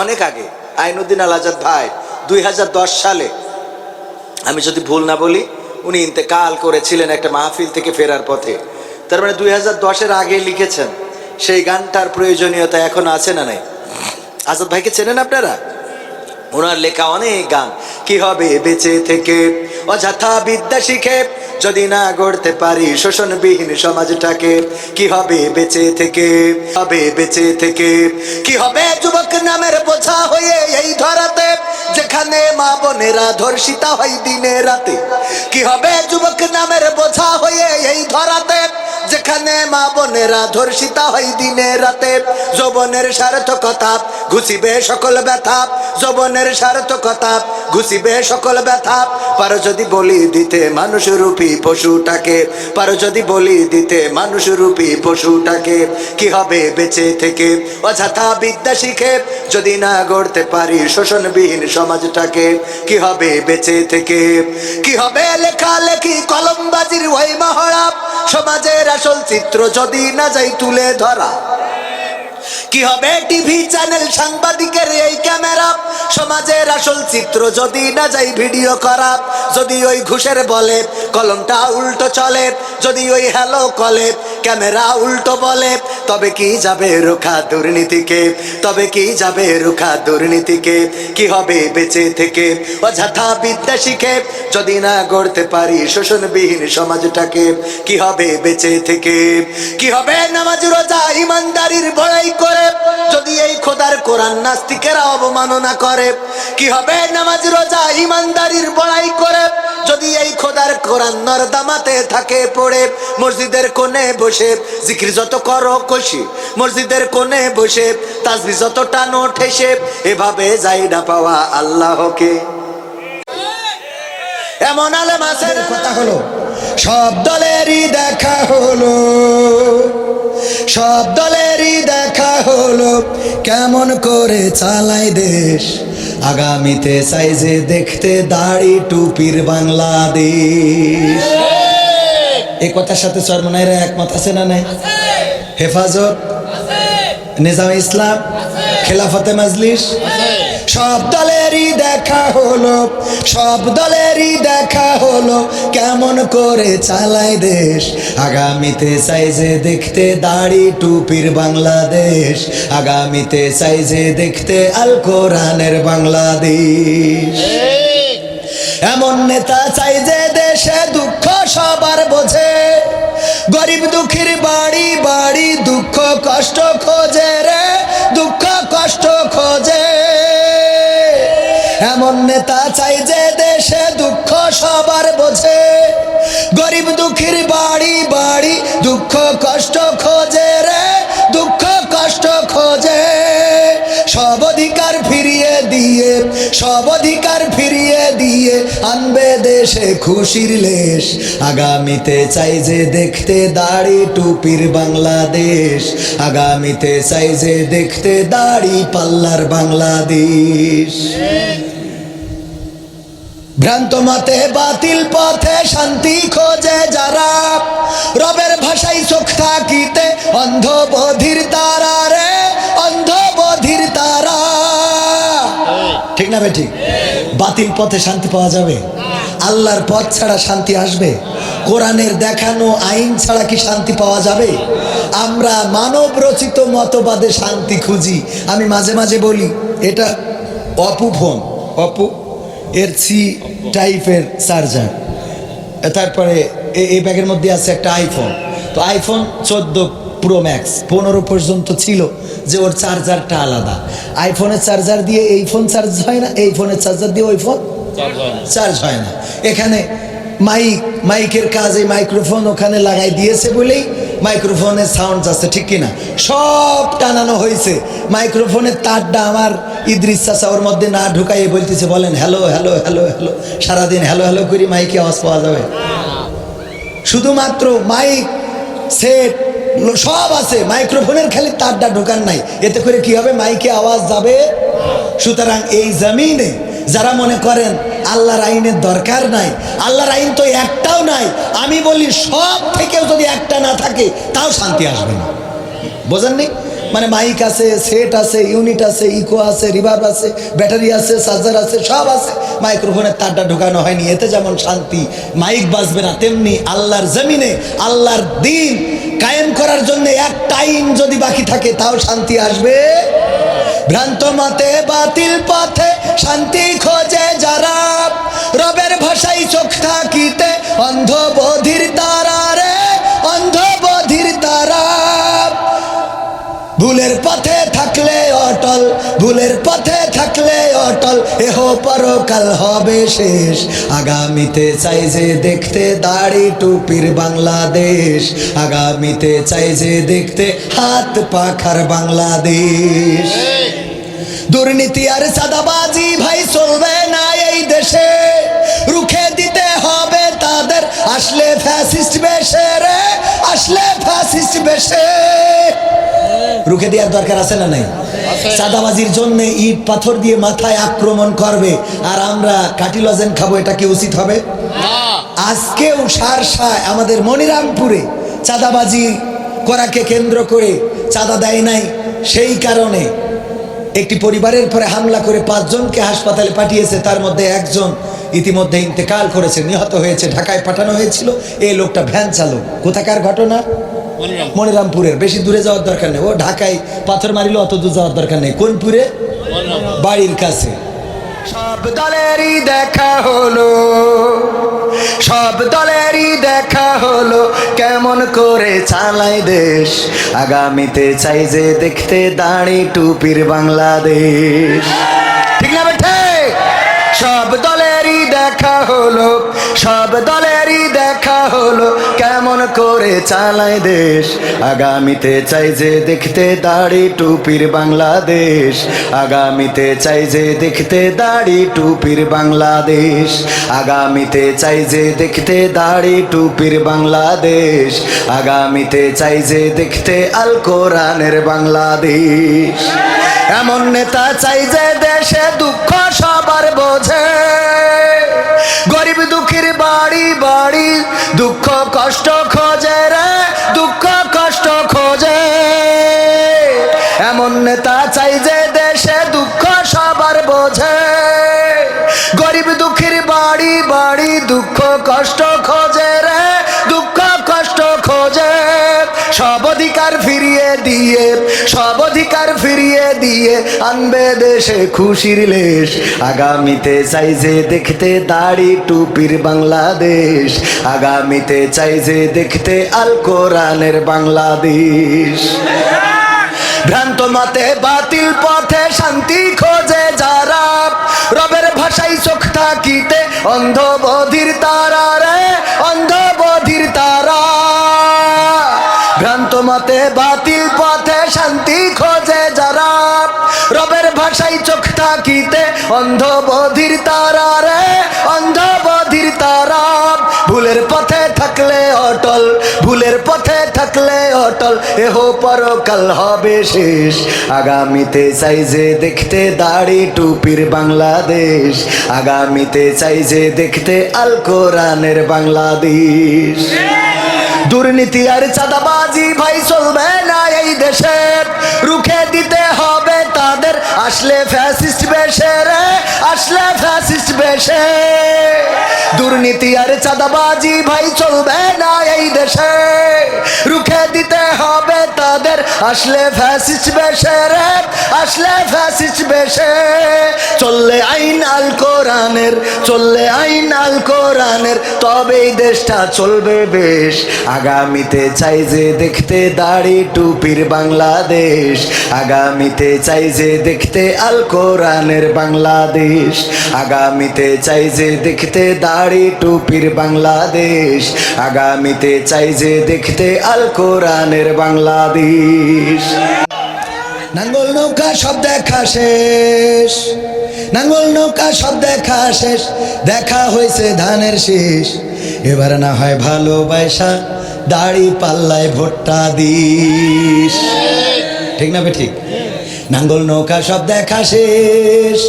অনেক আগে আইনুদ্দিন আল আজাদ ভাই 2010 সালে, আমি যদি ভুল না বলি, উনি ইন্তেকাল করেছিলেন একটা মাহফিল থেকে ফেরার পথে। তার মানে 2010-এর আগে লিখেছেন। সেই গানটার প্রয়োজনীয়তা এখন আছে না নাই? আজাদ ভাইকে চেনেন আপনারা? ওনার লেখা অনেক গান। কি হবে বেঁচে থেকে অযথা বিদ্যা শিখে, যদি না গড়তে পারি শোষণবিহীন সমাজটাকে। কি হবে বেঁচে থেকে, হবে বেঁচে থেকে। কি হবে যুবক নামের বোঝা হয়ে এই ধরাতে, যেখানে মা বোনেরা ধর্ষিতা হয় দিনে রাতে। কি হবে যুবক নামের বোঝা হয়ে এই ধরাতে, যেখানে মা বোনেরা ধর্ষিতা হয় দিনে রাতে। যৌবনের সার্থকতা ঘুষিবে সকল ব্যথা, যৌবনের সার্থকতা ঘুষিবে সকল ব্যথা। পারো যদি বলি দিতে মানুষ রূপী পশুটাকে, পারো যদি বলি দিতে মানুষ রূপী পশুটাকে। কি হবে বেঁচে থেকে অযথা বিদ্যা শিখে, যদি না গড়তে পারি শোষণবিহীন সমাজটাকে। কি হবে বেঁচে থেকে, কি হবে লেখালেখি কলমবাজির ওই মহড়া, সমাজের আসল চিত্র যদি না যাই তুলে ধরা। কি হবে টিভি চ্যানেল সাংবাদিকের এই ক্যামেরা, সমাজের আসল চিত্র যদি না যাই ভিডিও করা। যদি ওই ঘুষের বলে কলমটা উল্টো চলে, যদি ওই হ্যালো কলে ক্যামেরা উল্টো বলে, তবে কি যাবে রোখা দুর্নীতিকে, তবে কি যাবে রোখা দুর্নীতিকে। কি হবে বেঁচে থেকে অযথা বিদ্যা শিখে, যদি না গড়তে পারি শোষণবিহীন সমাজটাকে। কি হবে বেঁচে থেকে, কি হবে নামাজ রোজা ইমানদারির বড়াই করে, যদি এই খোদার কোরআন নাস্তিকেরা অবমাননা করে। কি হবে নামাজ রোজা ইমানদারির বড়াই করে, যদি এই খোদার কোরআন নর্দমাতে থাকে পড়ে। মসজিদের কোণে বসে জিকির যত করো কষি, মসজিদের কোণে বসে তাসবিহ যত টানো ঠেসে, এভাবে যাই না পাওয়া আল্লাহকে। এমন আলেম আছে কথা হলো সব দলেরই দেখা হলো, সব দলেরই দেখা হলো, কেমন করে চালায় দেশ। আগামীতে চাই যে দেখতে দাড়ি টুপির বাংলাদেশ। এই কথার সাথে চরমনাইরা একমত আছে না নাই? হেফাজত, নিজাম ইসলাম, খেলাফতে মজলিস, সব দলেরই দেখা হলো, সব দলেরই দেখা হলো, কেমন করে চালায় দেশ। আগামীতে চাই যে দেখতে দাড়ি টুপির বাংলাদেশ, আগামীতে চাই যে দেখতে আল কোরআনের বাংলাদেশ। এমন নেতা চাই যে দেশে দুঃখ সবার বোঝে, গরিব দুঃখীর বাড়ি বাড়ি দুঃখ কষ্ট খোঁজে রে, দুঃখ কষ্ট খোঁজে। এমন নেতা চাই যে দেশে দুঃখ সবার বোঝে, গরিব দুঃখীর বাড়ি বাড়ি দুঃখ কষ্ট খোঁজে রে, দুঃখ কষ্ট খোঁজে। সব অধিকার ফিরিয়ে দিয়ে, সব অধিকার ফিরিয়ে দিয়ে আনবে দেশে খুশির লেশ। আগামীতে চাই যে দেখতে দাড়ি টুপির বাংলাদেশ, আগামীতে চাই যে দেখতে দাড়ি পাল্লার বাংলাদেশ। ভ্রান্ত মতে বাতিল পথে শান্তি খোঁজে যারা, রবের ভাষায় চোখ থাকিতে অন্ধ বধির তারা রে, অন্ধ বধির তারা। ঠিক না বেঠিক? বাতিল পথে শান্তি পাওয়া যাবে? আল্লাহর পথ ছাড়া শান্তি আসবে? কোরআনের দেখানো আইন ছাড়া কি শান্তি পাওয়া যাবে? আমরা মানব রচিত মতবাদে শান্তি খুঁজি। আমি মাঝে মাঝে বলি এটা অপু ফোন, অপু এর সি টাইপের চার্জার, তারপরে এই ব্যাগের মধ্যে আছে একটা আইফোন। তো আইফোন 14 প্রো ম্যাক্স 15 পর্যন্ত ছিল যে ওর চার্জারটা আলাদা। আইফোনের চার্জার দিয়ে এই ফোন চার্জ হয় না, এই ফোনের চার্জার দিয়ে ওই ফোন চার্জ হয় না। এখানে মাইকের কাজ, এই মাইক্রোফোন ওখানে লাগাই দিয়েছে বলেই মাইক্রোফোনের সাউন্ড আছে ঠিক কিনা, সব টানানো হয়েছে। মাইক্রোফোনের তারটা আমার ইদ্রিস চাচা ওর মধ্যে না ঢুকাইয়ে বলতেছে, বলেন হ্যালো হ্যালো হ্যালো হ্যালো, সারাদিন হ্যালো হ্যালো করি মাইকে আওয়াজ পাওয়া যাবে? শুধুমাত্র মাইক সেট সব আছে, মাইক্রোফোনের খালি তারটা ঢোকান নাই, এতে করে কি হবে, মাইকে আওয়াজ যাবে। সুতরাং এই জমিনে যারা মনে করেন আল্লাহর আইনের দরকার নাই, আল্লাহর আইন তো একটাও নাই, আমি বলি সব থেকেও যদি একটা না থাকে তাও শান্তি আসবে না। বোঝেননি? মানে মাইক আছে, সেট আছে, ইউনিট আছে, ইকো আছে, রিভার্ব আছে, ব্যাটারি আছে, চার্জার আছে, সব আছে, মাইক্রোফোনের তারটা ঢোকানো হয়নি, এতে যেমন শান্তি, মাইক বাজবে না, তেমনি আল্লাহর জমিনে আল্লাহর দিন কায়েম করার জন্য একটা আইন যদি বাকি থাকে তাও শান্তি আসবে। ভ্রান্ত মতে বাতিল পথে শান্তি খোঁজে যারা, রবের ভাষায় চোখ থাকিতে অন্ধ বধির তারা রে, অন্ধ বধির তারা। ভুলের পথে থাকলে অটল, ভুলের পথে থাকলে অটল, এহ পরকাল হবে শেষ। আগামীতে চাই যে দেখতে দাড়ি টুপির বাংলাদেশ, আগামীতে চাই যে দেখতে হাত পাখার বাংলাদেশ। দুর্নীতি আর চাঁদাবাজি ভাই চলবে না এই দেশে, রুখে দিতে হবে তাদের, আসলে ফ্যাসিস্ট বেশে রে, আসলে ফ্যাসিস্ট বেশে। রুখে দেওয়ার দরকার আছে না নাই? চাঁদাবাজির জন্য ইট পাথর দিয়ে মাথায় আক্রমণ করবে আর আমরা কাটি লজেন খাবো, এটা কি উচিত হবে? আজকেও সারসায় আমাদের মনিরামপুরে চাঁদাবাজি করাকে কেন্দ্র করে চাঁদা দেয় নাই, সেই কারণে একটি পরিবারের পরে হামলা করে 5 জনকে হাসপাতালে পাঠিয়েছে, তার মধ্যে একজন ইতিমধ্যে ইন্তেকাল করেছে, নিহত হয়েছে, ঢাকায় পাঠানো হয়েছিল। এই লোকটা ভ্যান চালক। কোথাকার ঘটনা? মনিরামপুরের। বেশি দূরে যাওয়ার দরকার নেই, ও ঢাকায় পাথর মারিল, অত দূর যাওয়ার দরকার নেই, কোনপুরে, বাড়ির কাছে। সব দলেরই দেখা হলো, সব দলেরই দেখা হলো, কেমন করে চালায় দেশ, আগামীতে চাই যে দেখতে দাড়ি টুপির বাংলাদেশ। ঠিক না বেঠে? সব দলেরই দেখা হলো, সব দলেরই দেখা হলো, কেমন করে চালায় দেশ, আগামীতে চাই যে দেখতে দাড়ি টুপির বাংলাদেশ, আগামীতে চাই যে দেখতে দাড়ি টুপির বাংলাদেশ, আগামীতে চাই যে দেখতে দাড়ি টুপির বাংলাদেশ, আগামীতে চাই যে দেখতে আল কোরআনের বাংলাদেশ। এমন নেতা চাই যে দেশে দুঃখ সবার বোঝে, গরিব দুঃখীর বাড়ি বাড়ি দুঃখ কষ্ট খোঁজে রে, দুঃখ কষ্ট খোঁজে। এমন নেতা চাই যে দেশে দুঃখ সবার বোঝে, গরিব দুঃখীর বাড়ি বাড়ি দুঃখ কষ্ট খোঁজে রে, দুঃখ কষ্ট খোঁজে। সব অধিকার ফিরিয়ে দিয়ে, সব অধিকার ফিরিয়ে দিয়ে আনবে দেশে খুশির লেশ, আগামীতে চাই যে দেখতে দাড়ি টুপির বাংলাদেশ, আগামীতে চাই যে দেখতে আল কোরআনের বাংলাদেশ। ভ্রান্ত মতে বাতিল পথে শান্তি খোঁজে যারা, রবের ভাষায় চোখ থাকিতে অন্ধ বধির তারা রে, অন্ধ বধির তারা। ভ্রান্ত মতে বাতিল পথে শান্তি খোঁজে যারা, রবের ভাষায় চোখ থাকিতে অন্ধ বধির তারা রে, অন্ধ বধির তারা। ভুলের পথে থাকলে অটল, ভুলের পথে থাকলে অটল, এহ পরকাল হবে শেষ, আগামীতে চাই যে দেখতে দাড়ি টুপির বাংলাদেশ, আগামীতে চাই যে দেখতে আল কোরআনের বাংলাদেশ। দুর্নীতি আর চাঁদাবাজি ভাই চলবে না এই দেশে, রুখে দিতে হবে তাদের, আসলে ফ্যাসিস্ট বেশে রে, আসলে ফ্যাসিস্ট বেশে। দুর্নীতি আর চাঁদাবাজি ভাই চলবে না এই দেশে, রুখে দিতে হবে তাদের, আসলে ফ্যাসিস্ট বেশে রে, আসলে ফ্যাসিস্ট বেশে। চললে আইন আল কোরআনের, চললে আইন আল কোরআনের, তবেই দেশটা চলবে বেশ। আগামীতে চাই যে দেখতে দাড়ি টুপির বাংলাদেশ, আগামীতে চাই যে দেখতে আল কোরআনের বাংলাদেশ, আগামীতে চাই যে দেখতে দাড়ি টুপির বাংলাদেশ, আগামীতে চাই যে দেখতে আল কোরআনের বাংলাদেশ। নাঙ্গল নৌকা সব দেখা শেষ, নাঙ্গল নৌকা সব দেখা শেষ, দেখা হয়েছে ধানের শীষ। এবার না হয় ভালোবাসা দাড়ি পাল্লায় ভোটটা দিস। ঠিক না বে ঠিক? নাঙ্গল নৌকা সব দেখা শেষ,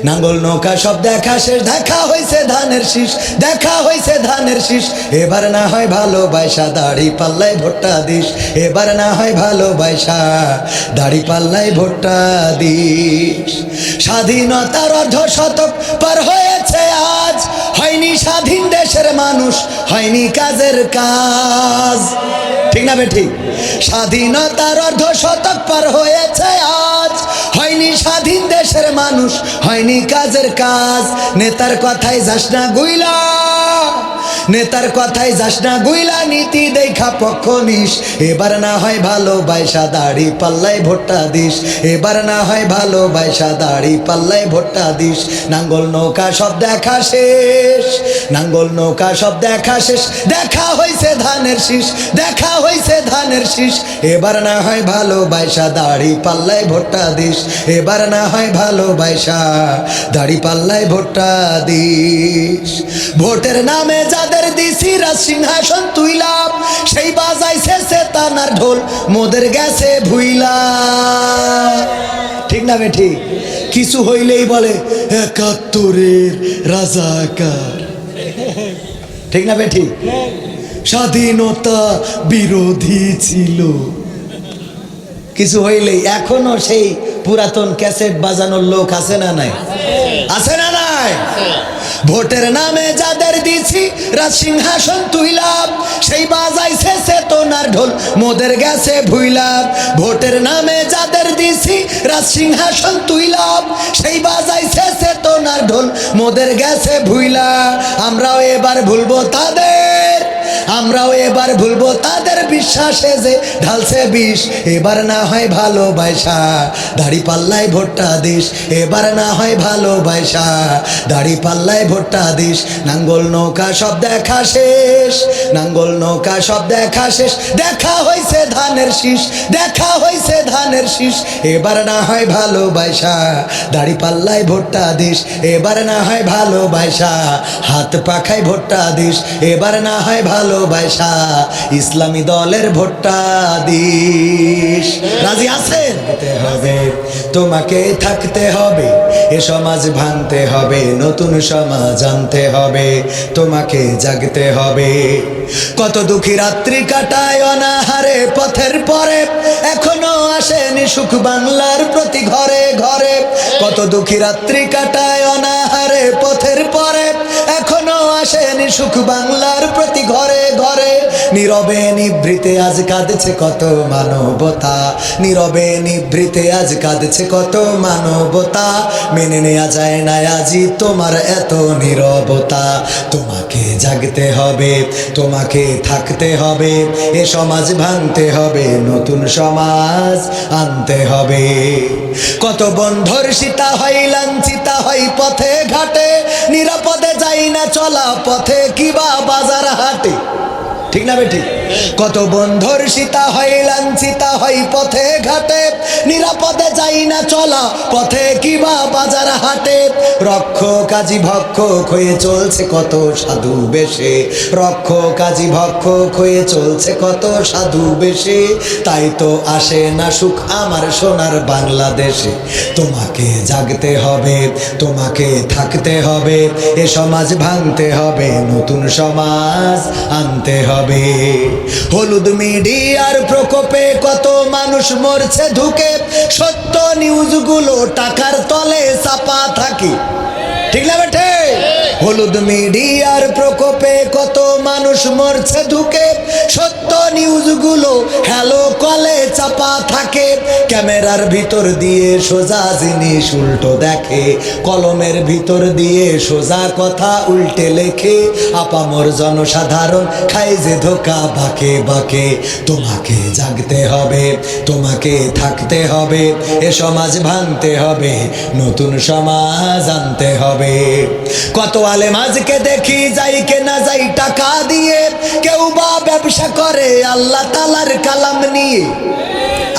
নাঙ্গল নৌকা সব দেখা শেষ, দেখা হয়েছে ধানের শীষ, দেখা হয়েছে ধানের শীষ। এবার না হয় ভালোবাসা দাড়ি পাল্লায় ভোটটা দিস, এবার না হয় ভালোবাসা দাড়ি পাল্লায় ভোটটা দিস। স্বাধীনতার অর্ধ শতক পার হয়েছে আজ, হয়নি স্বাধীন দেশের মানুষ, হয়নি কাজের কাজ। ঠিক না বে ঠিক? স্বাধীনতার অর্ধ শতক পার হয়েছে আজ, হয়নি স্বাধীন দেশের মানুষ, হয়নি কাজের কাজ। নেতার কথায় যাস না গুইলা, নেতার কথায় যাস না গুইলা, নীতি দেখা পক্ষ নিস। এবার না হয় ভালোবাসা দাড়ি পাল্লায় ভোটটা দিস, এবার না হয় ভালোবাসা দাড়ি পাল্লায় ভোটটা দিস। নাঙ্গল নৌকা সব দেখা শেষ, নাঙ্গল নৌকা সব দেখা শেষ, দেখা হয়েছে ধানের শীষ, দেখা হয়েছে ধানের শীষ। এবার না হয় ভালোবাসা দাড়ি পাল্লায় ভোটটা দিস, এবার না হয় ভালোবাসা দাড়ি পাল্লায় ভোটটা দিস। ভোটের নামে যাদের দিছি রাজ সিংহাসন তুইলা, সেই বাজাইছে সেতানার ঢোল, মোদের গেছে ভুইলা। ঠিক না বে ঠিক? কিছু হইলেই বলে ৭১-এর রাজাকার। ঠিক না বে ঠিক? স্বাধীনতা বিরোধী ছিল। কিছু হইলেই এখনো সেই পুরাতন ক্যাসেট বাজানোর লোক আছে না নাই? আছে না নাই? ভোটের নামে যাদের দিছি রাজ সিংহাসন তুইলা, সেই বাজাইছে চেতনার ঢোল, মোদের গেছে ভুইলা। ভোটের নামে যাদের দিছি রাজ সিংহাসন তুইলা, সেই বাজাইছে চেতনার ঢোল, মোদের গেছে ভুইলা। আমরাও এবার ভুলবো তাদের, আমরাও এবার ভুলবো তাদের বিশ্বাসে যে ঢালছে বিষ। এবার না হয় ভালোবাসা দাড়ি পাল্লায় ভোটটা দিস, এবার না হয় ভালোবাসা দাড়ি পাল্লায় ভোটটা দিস। নাঙ্গল নৌকা সব দেখা শেষ, নাঙ্গল নৌকা সব দেখা শেষ, দেখা হয়েছে ধানের শীষ, দেখা হয়েছে ধানের শীষ। এবার না হয় ভালোবাসা দাড়ি পাল্লায় ভোটটা দিস, এবার না হয় ভালোবাসা হাত পাখায় ভোটটা দিস, এবার না হয় ভালোবাসা ইসলামী দলের ভোটটা দিস। রাজি আছেন? হবে তোমাকে থাকতে হবে, এ সমাজ ভাঙতে হবে, নতুন সমাজ আনতে হবে, তোমাকে জাগতে হবে। কত দুঃখী রাত্রি কাটায় অনাহারে পথের পরে, এখনো আসেনি সুখ বাংলার প্রতি ঘরে ঘরে। কত দুঃখী রাত্রি কাটায় অনাহারে পথের পরে, এখনো আসেনি সুখ বাংলার প্রতি ঘরে ঘরে। নীরবে নিভৃতে আজ কাঁদছে কত মানবতা, নীরবে নিভৃতে আজ কাঁদছে কত মানবতা। মেনে নেওয়া যায় না আজি তোমার এত নীরবতা। তোমাকে জাগতে হবে, তোমাকে থাকতে হবে, এ সমাজ ভাঙতে হবে, নতুন সমাজ আনতে হবে। কত বন্ধুর সীতা হয় লাঞ্ছিতা হয় পথে ঘাটে, নিরাপদে যাই না চলা পথে কিবা বাজার হাটে। ঠিক না বেঠিক? কত বন্ধুর সীতা হয় লাঞ্ছিতা হয় পথে ঘাটে, নিরাপদে যাই না চলা পথে কিবা বাজার হাটে। রক্ষ কাজী ভক্ষক হয়ে চলছে কত সাধু বেশে, রক্ষ কাজী ভক্ষক হয়ে চলছে কত সাধু বেশে। তাই তো আসে না সুখ আমার সোনার বাংলাদেশে। তোমাকে জাগতে হবে, তোমাকে থাকতে হবে, এ সমাজ ভাঙতে হবে, নতুন সমাজ আনতে হবে। হলুদ মিডিয়ার প্রকোপে কত মানুষ মরছে ঢুকে, সত্য নিউজগুলো টাকার তলে চাপা থাকে। ঠিক না বেঠে? হলুদ মিডিয়ার প্রকোপে কত মানুষ মরছে ঢুকে, সত্য নিউজগুলো হ্যালো কলে চাপা থাকে, ক্যামেরার ভিতর দিয়ে সোজা জিনিস উল্টো দেখে, কলমের ভিতর দিয়ে সোজা কথা উল্টে লেখে, আপামর জনসাধারণ খায় যে ধোকা বাঁকে বাঁকে। তোমাকে জাগতে হবে, তোমাকে থাকতে হবে, এ সমাজ ভাঙতে হবে, নতুন সমাজ আনতে হবে। কত আলেম আজকে দেখি যাই কে না যাই টাকা দিয়ে, কেউ বা ব্যবসা করে আল্লাহ তাআলার কালাম নিয়ে,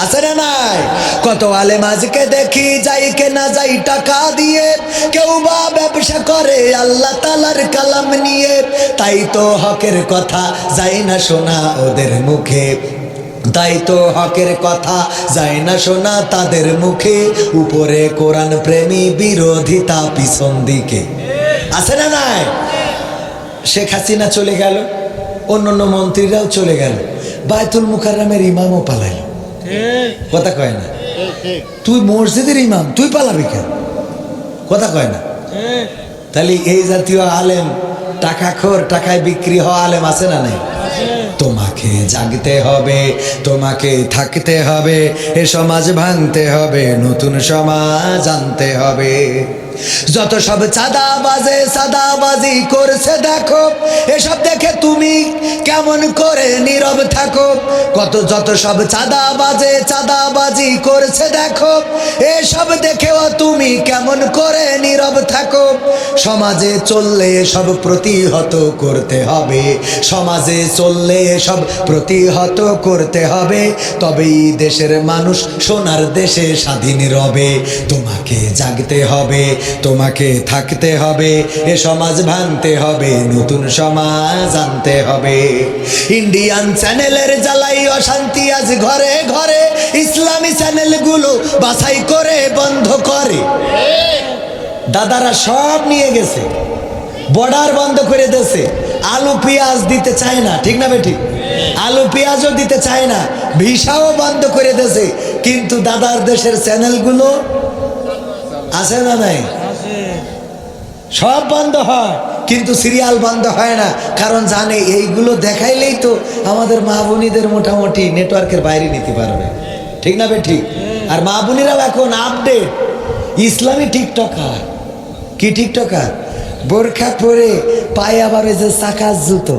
আছে না নাই? কত আলেম আজকে দেখি যাই কে না যাই টাকা দিয়ে, কেউ বা ব্যবসা করে আল্লাহ তাআলার কালাম নিয়ে। তাই তো হকের কথা যায় না শোনা ওদের মুখে, তাই তো হকের কথা যায় না শোনা তাদের মুখে, উপরে কোরআন প্রেমী বিরোধিতা পিছন দিকে, আছে না নাই? শেখ হাসিনা চলে গেল, অন্যান্য মন্ত্রীরাও চলে গেল, বায়তুল মুকাররমের ইমামও পালাইল। কথা কয় না? তুই মসজিদের ইমাম, তুই পালাবি কেন? কথা কয় না? তাহলে এই জাতীয় আলেম, টাকাখোর, টাকায় বিক্রি হওয়া আলেম আছে না নাই? তোমাকে জাগতে হবে, তোমাকে থাকতে হবে, এ সমাজ ভাঙতে হবে, নতুন সমাজ আনতে হবে। যত সব চাঁদাবাজে চাঁদাবাজি করছে দেখো, এসব দেখে তুমি কেমন করে নীরব থাকো। যত সব চাঁদাবাজে চাঁদাবাজি করছে দেখো, এসব দেখেও তুমি কেমন করে নীরব থাকো। সমাজে চললে সব প্রতিহত করতে হবে, সমাজে চললে সব প্রতিহত করতে হবে, তবেই দেশের মানুষ সোনার দেশে স্বাধীন রবে। তোমাকে জাগতে হবে, তোমাকে থাকতে হবে, এ সমাজ ভাঙতে হবে, নতুন সমাজ আনতে হবে। ইন্ডিয়ান চ্যানেলের জ্বালাই অশান্তি আজ ঘরে ঘরে, ইসলামী চ্যানেলগুলো বাছাই করে বন্ধ করে। দাদারা সব নিয়ে গেছে, বর্ডার বন্ধ করে দিয়েছে, আলু পেঁয়াজ দিতে চায় না, ঠিক না বেটি? আলু পেঁয়াজও দিতে চায় না, ভিসাও বন্ধ করে দিয়েছে। কিন্তু দাদার দেশের চ্যানেলগুলো আছে না নাই? সব বন্ধ হয়, কিন্তু সিরিয়াল বন্ধ হয় না, কারণ জানে এইগুলো দেখাইলেই তো আমাদের মা বোনীদের মোটামুটি নেটওয়ার্কের বাইরে নিতে পারবে, ঠিক না বে ঠিক? আর মা বোনীরাও এখন আপডেট, ইসলামী টিকটকার। কি টিকটকার? বোরখা পরে পায়ে আবার ওই যে চাকার জুতো,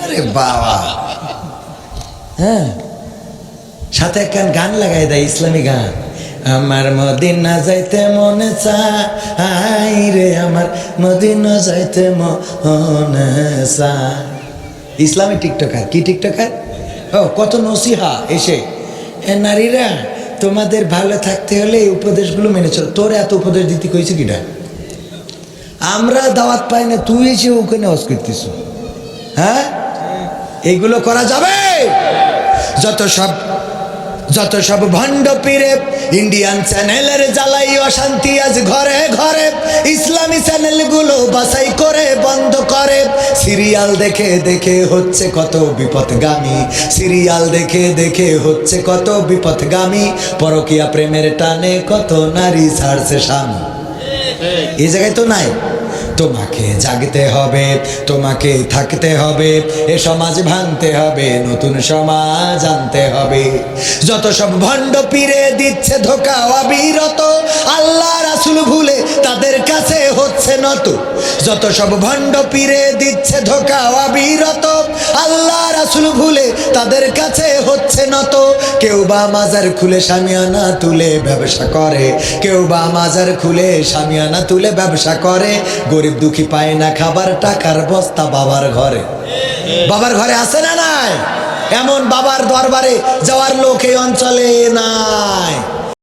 আরে বাবা, হ্যাঁ, সাথে একখান গান লাগাই দেয়, ইসলামী গান। আমার মদিনা যাইতে মনে চাই রে, আমার মদিনা যাইতে মনে চাই। ইসলামী টিকটকার। কি টিকটকার? ও কত নসিহা এসে, নারীরা তোমাদের ভালো থাকতে হলে এই উপদেশগুলো মেনে চলো। তোর এত উপদেশ দিতে কইছে কিনা? আমরা দাওয়াত পাই না, তুই এসে ওখানে হজ করতিস। হ্যাঁ, এগুলো করা যাবে? যত সব ভণ্ড পীরে ইন্ডিয়ান চ্যানেলের জ্বালাই অশান্তি আজ ঘরে ঘরে, ইসলামী চ্যানেলগুলো বাছাই করে বন্ধ করে। সিরিয়াল দেখে দেখে হচ্ছে কত বিপথগামী, সিরিয়াল দেখে দেখে হচ্ছে কত বিপথগামী, পরকীয়া প্রেমের টানে কত নারী ছাড়ছে স্বামী। এই জায়গায় তো নাই। তোমাকে জাগতে হবে, তোমাকে থাকতে হবে, এ সমাজ ভাঙতে হবে, নতুন সমাজ আনতে হবে। যত সব ভণ্ড পীরে দিচ্ছে ধোকা অবিরত, আল্লাহ রাসূল ভুলে তাদের কাছে হচ্ছে নত। যত সব ভণ্ড পীরে দিচ্ছে ধোকা অবিরত, আল্লাহ রাসূল ভুলে তাদের কাছে হচ্ছে নত। কেউ বা মাজার খুলে শামিয়ানা তুলে ব্যবসা করে, কেউ বা মাজার খুলে শামিয়ানা তুলে ব্যবসা করে। গরিব দুঃখী পায় না খাবার, টাকার বস্তা বাবার ঘরে। বাবার ঘরে আছে না নাই? এমন বাবার দরবারে যাওয়ার লোক এই অঞ্চলে নাই।